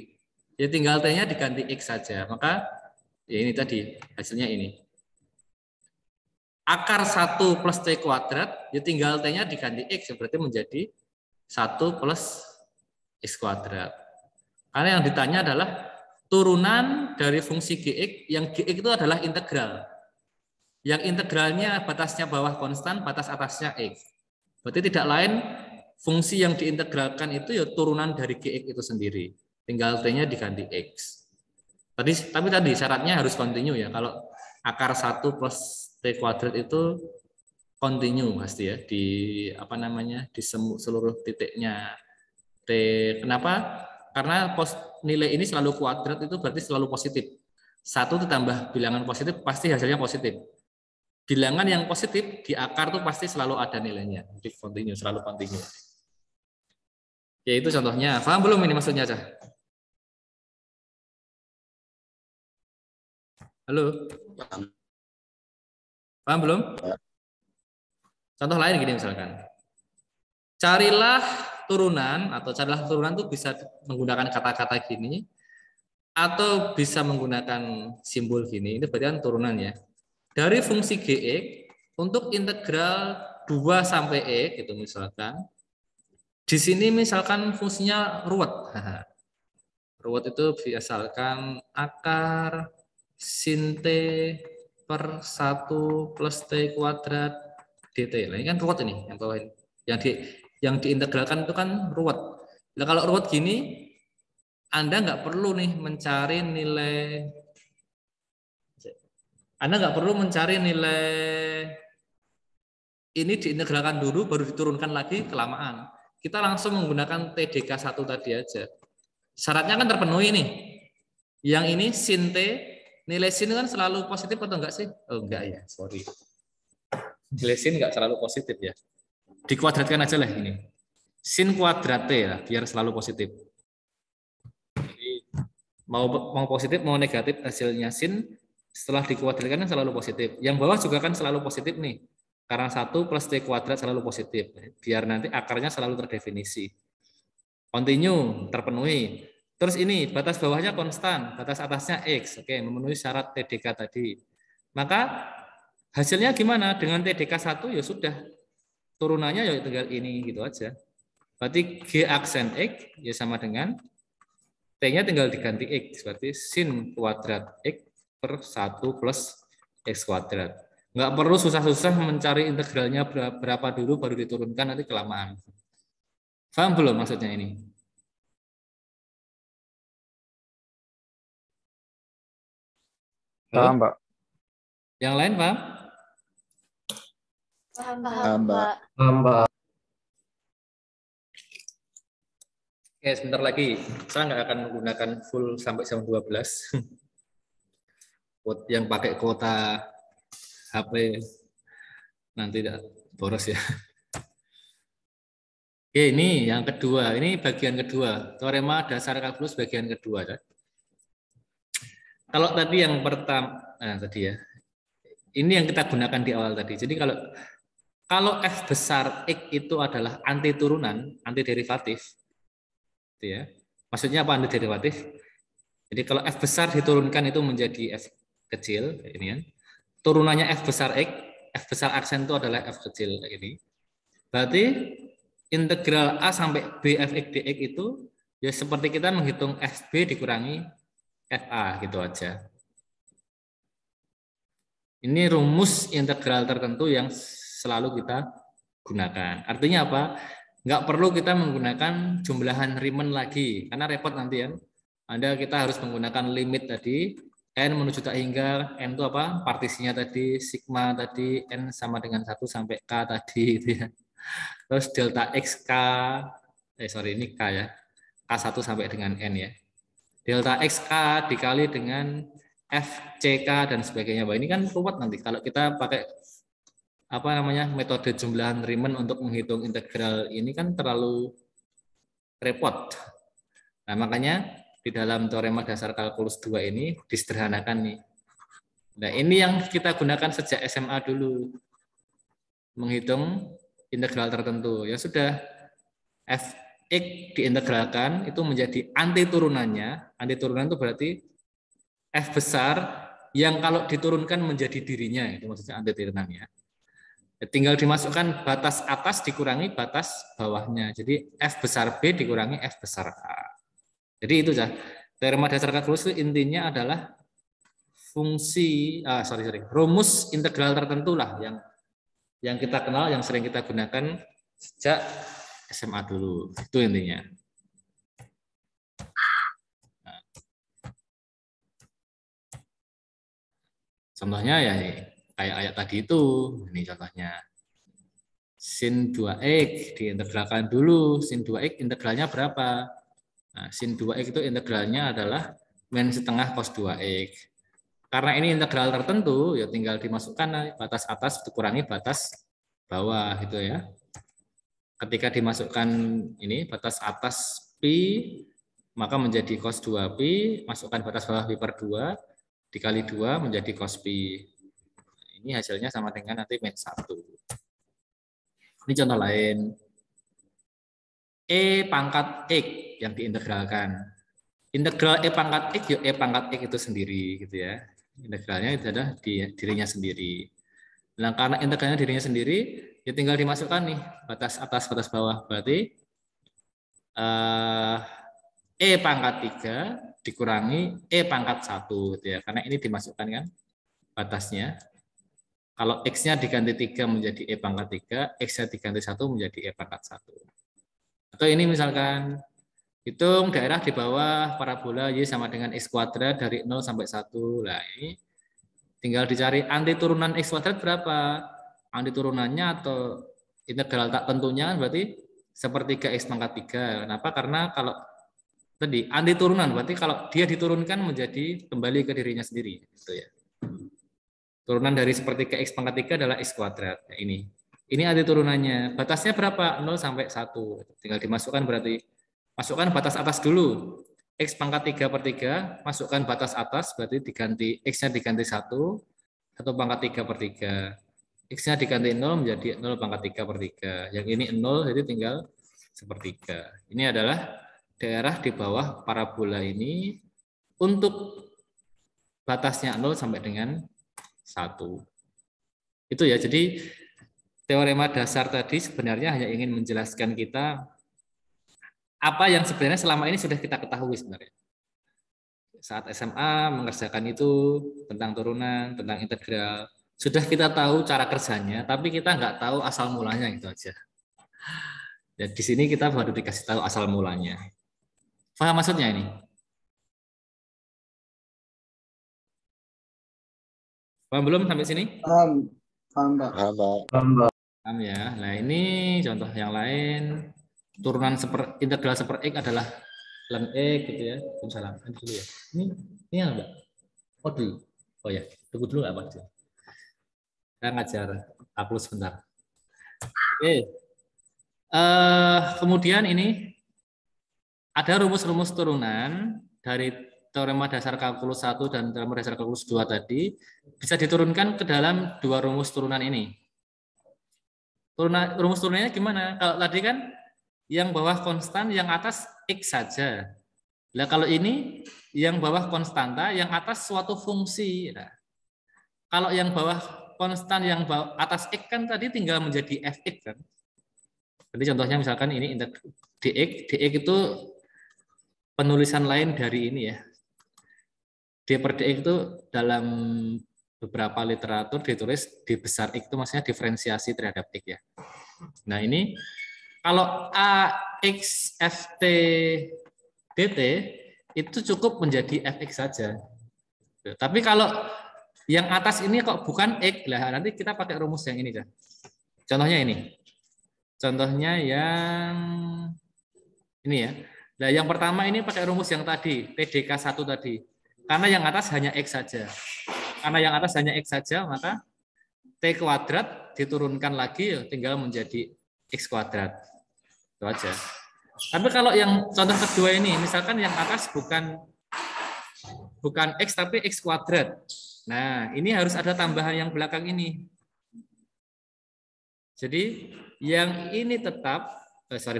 Ya tinggal T-nya diganti X saja. Maka ya ini tadi hasilnya ini. Akar 1 plus T kuadrat, ya tinggal T-nya diganti X, berarti menjadi 1 plus X kuadrat. Karena yang ditanya adalah turunan dari fungsi Gx, yang Gx itu adalah integral. Yang integralnya batasnya bawah konstan, batas atasnya X. Berarti tidak lain fungsi yang diintegralkan itu ya turunan dari Gx itu sendiri. Tinggal T-nya diganti X. Tapi tadi syaratnya harus continue ya. Kalau akar 1 plus T kuadrat itu continue pasti ya di di seluruh titiknya T. Kenapa? Karena nilai ini selalu kuadrat itu berarti selalu positif. 1 ditambah bilangan positif pasti hasilnya positif. Bilangan yang positif di akar tuh pasti selalu ada nilainya. Jadi continue, selalu continue. Ya itu contohnya. Paham belum ini maksudnya, Cah? Halo? Paham belum? Contoh lain gini misalkan. Carilah turunan itu bisa menggunakan kata-kata gini atau bisa menggunakan simbol gini. Ini berarti kan turunan ya. Dari fungsi Gx untuk integral 2 sampai X gitu misalkan. Di sini misalkan fungsinya ruwet. Ruwet itu misalkan akar sin T per 1 plus T kuadrat dt. Nah, ini kan ruwet ini yang bawah ini. Yang diintegralkan itu kan ruwet. Nah, kalau ruwet gini, Anda nggak perlu nih mencari nilai. Anda nggak perlu mencari nilai ini diintegralkan dulu baru diturunkan lagi kelamaan. Kita langsung menggunakan TDK1 tadi aja. Syaratnya kan terpenuhi nih. Yang ini sin T, nilai sin kan selalu positif atau enggak sih? Oh enggak ya, sorry. Nilai sin enggak selalu positif ya. Dikuadratkan aja lah ini. Sin kuadrat T ya, biar selalu positif. Jadi mau positif mau negatif hasilnya sin setelah dikuadratkan kan selalu positif. Yang bawah juga kan selalu positif nih. Karena 1 plus T kuadrat selalu positif. Biar nanti akarnya selalu terdefinisi. Continue, terpenuhi. Terus ini, batas bawahnya konstan, batas atasnya X. Oke, memenuhi syarat TDK tadi. Maka hasilnya gimana? Dengan TDK 1 ya sudah. Turunannya ya tinggal ini gitu aja. Berarti G aksen X ya sama dengan T-nya tinggal diganti X. Berarti sin kuadrat X per 1 plus X kuadrat. Nggak perlu susah-susah mencari integralnya berapa dulu baru diturunkan, nanti kelamaan. Paham belum maksudnya ini? Paham, Pak. Yang lain paham? Paham, Pak. Mbak. Oke, sebentar lagi. Saya nggak akan menggunakan full sampai jam 12. Yang pakai kuota HP nanti tidak boros ya. Oke, ini yang kedua. Ini bagian kedua. Teorema dasar kalkulus bagian kedua. Kalau tadi yang pertama, tadi ya. Ini yang kita gunakan di awal tadi. Jadi kalau F besar X itu adalah anti turunan, anti derivatif. Gitu ya. Maksudnya apa anti derivatif? Jadi kalau F besar diturunkan itu menjadi F kecil, kayak ini ya. Turunannya F besar X, F besar aksen itu adalah F kecil kayak ini. Berarti integral A sampai B Fx dx itu ya seperti kita menghitung Fb dikurangi Fa gitu aja. Ini rumus integral tertentu yang selalu kita gunakan. Artinya apa? Nggak perlu kita menggunakan jumlahan Riemann lagi, karena repot nanti ya. Kita harus menggunakan limit tadi, N menuju tak hingga, N itu apa? Partisinya tadi, sigma tadi, N sama dengan 1 sampai K tadi. Gitu ya. Terus delta X, K, ini K ya. K1 sampai dengan N ya. Delta X, K dikali dengan F, C, K, dan sebagainya. Ini kan ruwet nanti. Kalau kita pakai metode jumlahan Riemann untuk menghitung integral ini kan terlalu repot. Nah, makanya di dalam teorema dasar kalkulus 2 ini disederhanakan nih. Nah, ini yang kita gunakan sejak SMA dulu. Menghitung integral tertentu. Ya sudah, Fx diintegralkan itu menjadi anti turunannya. Anti turunan itu berarti F besar yang kalau diturunkan menjadi dirinya. Itu maksudnya anti turunannya. Tinggal dimasukkan batas atas dikurangi batas bawahnya. Jadi F besar B dikurangi F besar A. Jadi itu ya. Teorema dasar kalkulus itu intinya adalah rumus integral tertentu lah yang kita kenal, yang sering kita gunakan sejak SMA dulu. Itu intinya. Nah. Contohnya ya kayak ayat tadi itu. Ini contohnya. Sin 2x diintegralkan dulu. Sin 2x integralnya berapa? Nah, sin 2x itu integralnya adalah min setengah cos 2x. Karena ini integral tertentu, ya tinggal dimasukkan batas atas dikurangi batas bawah gitu ya. Ketika dimasukkan ini batas atas pi, maka menjadi cos 2pi, masukkan batas bawah pi per 2, dikali 2 menjadi cos pi. Ini hasilnya sama dengan nanti min 1. Ini contoh lain. E pangkat X yang diintegralkan. Integral E pangkat X, ya E pangkat X itu sendiri gitu ya. Integralnya itu adalah dirinya sendiri. Nah, karena integralnya dirinya sendiri, ya tinggal dimasukkan nih batas atas, batas bawah. Berarti E pangkat 3 dikurangi E pangkat 1 gitu ya. Karena ini dimasukkan kan batasnya. Kalau X-nya diganti 3 menjadi E pangkat 3, X-nya diganti 1 menjadi E pangkat 1. Atau ini misalkan hitung daerah di bawah parabola Y sama dengan X kuadrat dari 0 sampai 1. Nah, ini tinggal dicari anti turunan X kuadrat berapa. Anti turunannya atau integral tak tentunya berarti sepertiga X pangkat 3. Kenapa? Karena kalau tadi anti turunan berarti kalau dia diturunkan menjadi kembali ke dirinya sendiri. Gitu ya. Turunan dari sepertiga X pangkat 3 adalah X kuadrat. Nah, ini anti turunannya. Batasnya berapa? 0 sampai 1. Tinggal dimasukkan berarti. Masukkan batas atas dulu. X pangkat 3 per 3, masukkan batas atas, berarti diganti X-nya diganti 1 pangkat 3 per 3. X-nya diganti 0 menjadi 0 pangkat 3 per 3. Yang ini 0, jadi tinggal sepertiga. Ini adalah daerah di bawah parabola ini untuk batasnya 0 sampai dengan 1. Itu ya, jadi teorema dasar tadi sebenarnya hanya ingin menjelaskan kita apa yang sebenarnya selama ini sudah kita ketahui sebenarnya. Saat SMA mengerjakan itu tentang turunan, tentang integral. Sudah kita tahu cara kerjanya, tapi kita nggak tahu asal mulanya itu aja. Dan di sini kita baru dikasih tahu asal mulanya. Paham maksudnya ini? Paham belum sampai sini? Paham, Pak. Paham ya. Nah ini contoh yang lain. Turunan integral seper X adalah ln X gitu ya. Salam. Dulu ya. Ini yang Mbak. Oh dulu. Oh ya, tunggu dulu nggak Pak? Saya ngajar aku sebentar. Oke. Kemudian ini ada rumus-rumus turunan dari teorema dasar kalkulus 1 dan teorema dasar kalkulus 2 tadi bisa diturunkan ke dalam dua rumus turunan ini. Rumus turunannya gimana? Kalau tadi kan yang bawah konstan, yang atas X saja. Nah, kalau ini yang bawah konstanta, yang atas suatu fungsi. Nah, kalau yang bawah konstan, yang bawah atas X kan tadi tinggal menjadi Fx kan. Jadi contohnya misalkan ini dx itu penulisan lain dari ini ya. D per dx itu dalam beberapa literatur ditulis D besar X itu maksudnya diferensiasi terhadap X ya. Nah ini kalau AX FT DT itu cukup menjadi Fx saja. Tapi kalau yang atas ini kok bukan X, lah nanti kita pakai rumus yang ini kan. Contohnya ini. Contohnya yang ini ya. Nah, yang pertama ini pakai rumus yang tadi, PDK 1 tadi. Karena yang atas hanya X saja. Karena yang atas hanya X saja, maka T kuadrat diturunkan lagi tinggal menjadi X kuadrat. Itu aja. Tapi kalau yang contoh kedua ini, misalkan yang atas bukan X tapi X kuadrat. Nah, ini harus ada tambahan yang belakang ini. Jadi yang ini tetap,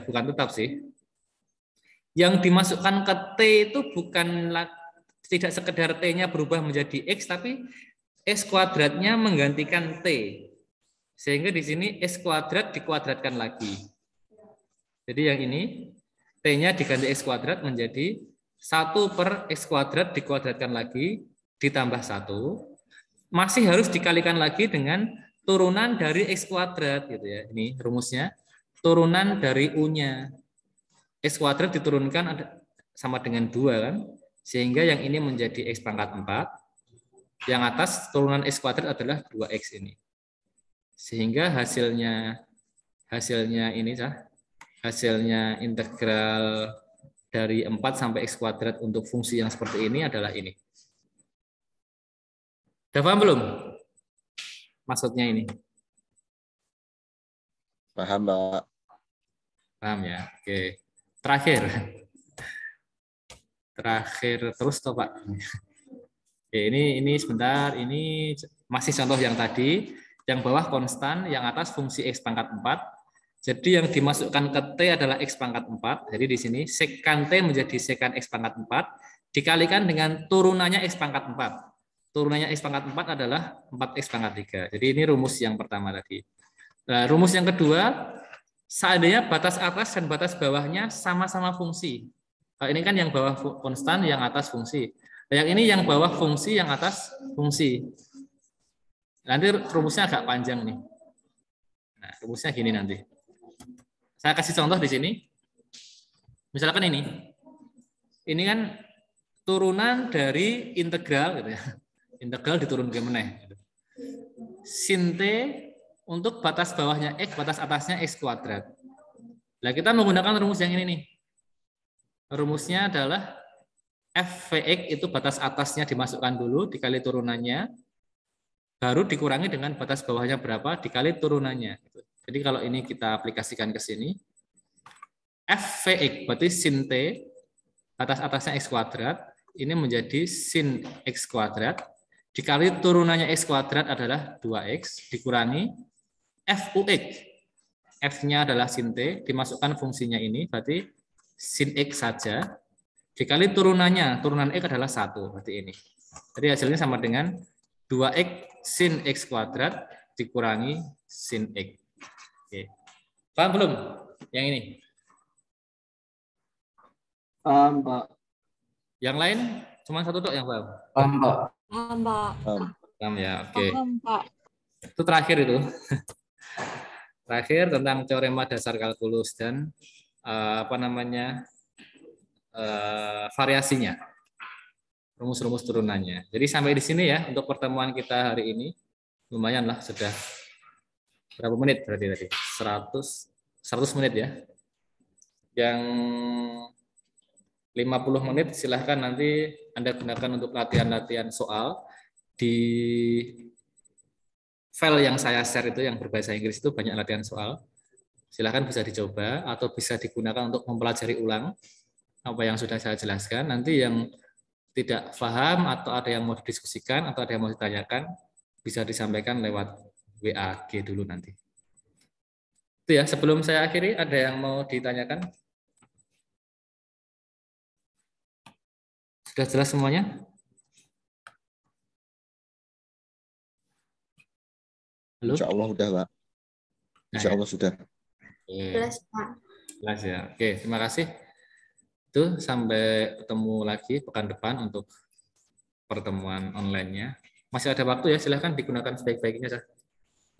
bukan tetap sih. Yang dimasukkan ke T itu bukan tidak sekedar T-nya berubah menjadi X, tapi X kuadratnya menggantikan T. Sehingga di sini X kuadrat dikuadratkan lagi. Jadi yang ini T-nya diganti X kuadrat menjadi 1 per X kuadrat dikuadratkan lagi ditambah 1. Masih harus dikalikan lagi dengan turunan dari X kuadrat gitu ya. Ini rumusnya. turunan dari U-nya. X kuadrat diturunkan sama dengan 2 kan? Sehingga yang ini menjadi X pangkat 4. Yang atas turunan X kuadrat adalah 2X ini. Sehingga hasilnya ini hasilnya integral dari 4 sampai X kuadrat untuk fungsi yang seperti ini adalah ini. Sudah paham belum? Maksudnya ini. Paham, Pak. Paham ya? Oke. Terakhir terus toh, Pak. Oke, ini sebentar, ini masih contoh yang tadi, yang bawah konstan, yang atas fungsi X pangkat 4. Jadi yang dimasukkan ke T adalah X pangkat 4. Jadi di sini sekan T menjadi sekan X pangkat 4 dikalikan dengan turunannya X pangkat 4. Turunannya X pangkat 4 adalah 4X pangkat 3. Jadi ini rumus yang pertama tadi. Nah, rumus yang kedua, seandainya batas atas dan batas bawahnya sama-sama fungsi. Nah, ini kan yang bawah konstan, yang atas fungsi. Nah, yang ini yang bawah fungsi, yang atas fungsi. Nanti rumusnya agak panjang nih. Nah, rumusnya gini nanti. Saya kasih contoh di sini. Misalkan ini. Ini kan turunan dari integral gitu ya. Integral diturunkan ke meneh. Sin T untuk batas bawahnya X, batas atasnya X kuadrat. Nah, kita menggunakan rumus yang ini nih. Rumusnya adalah Fvx itu batas atasnya dimasukkan dulu, dikali turunannya, baru dikurangi dengan batas bawahnya berapa, dikali turunannya. Jadi kalau ini kita aplikasikan ke sini, Fvx berarti sin T, batas atasnya X kuadrat, ini menjadi sin X kuadrat, dikali turunannya X kuadrat adalah 2X, dikurangi Fux. F-nya adalah sin T, dimasukkan fungsinya ini, berarti sin X saja, dikali turunannya, turunan X adalah 1, berarti ini. Jadi hasilnya sama dengan 2X sin X kuadrat dikurangi sin X. Oke. Paham belum yang ini? Paham, Pak. Yang lain cuma satu tok yang paham? Paham, Pak. Paham, Pak. Paham ya, oke. Paham, Pak. Itu terakhir itu. Terakhir tentang teorema dasar kalkulus dan variasinya. Rumus-rumus turunannya. Jadi sampai di sini ya untuk pertemuan kita hari ini. Lumayan lah sudah berapa menit berarti tadi? 100 menit ya. Yang 50 menit silahkan nanti Anda gunakan untuk latihan-latihan soal di file yang saya share itu yang berbahasa Inggris itu banyak latihan soal. Silahkan bisa dicoba atau bisa digunakan untuk mempelajari ulang apa yang sudah saya jelaskan. Nanti yang tidak paham atau ada yang mau didiskusikan atau ada yang mau ditanyakan bisa disampaikan lewat WA dulu nanti. Itu ya, sebelum saya akhiri ada yang mau ditanyakan? Sudah jelas semuanya? Halo? Insya Allah sudah, Pak. Insya Allah sudah. Jelas, Pak. Jelas ya. Oke, terima kasih. Itu sampai ketemu lagi pekan depan untuk pertemuan online-nya. Masih ada waktu ya, silahkan digunakan sebaik-baiknya saja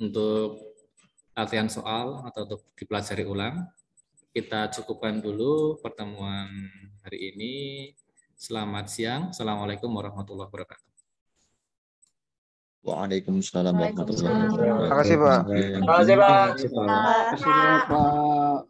untuk latihan soal atau untuk dipelajari ulang. Kita cukupkan dulu pertemuan hari ini. Selamat siang. Assalamualaikum warahmatullahi wabarakatuh. Waalaikumsalam warahmatullahi wabarakatuh. Terima kasih, Pak. Terima kasih, Pak. Terima kasih, Pak.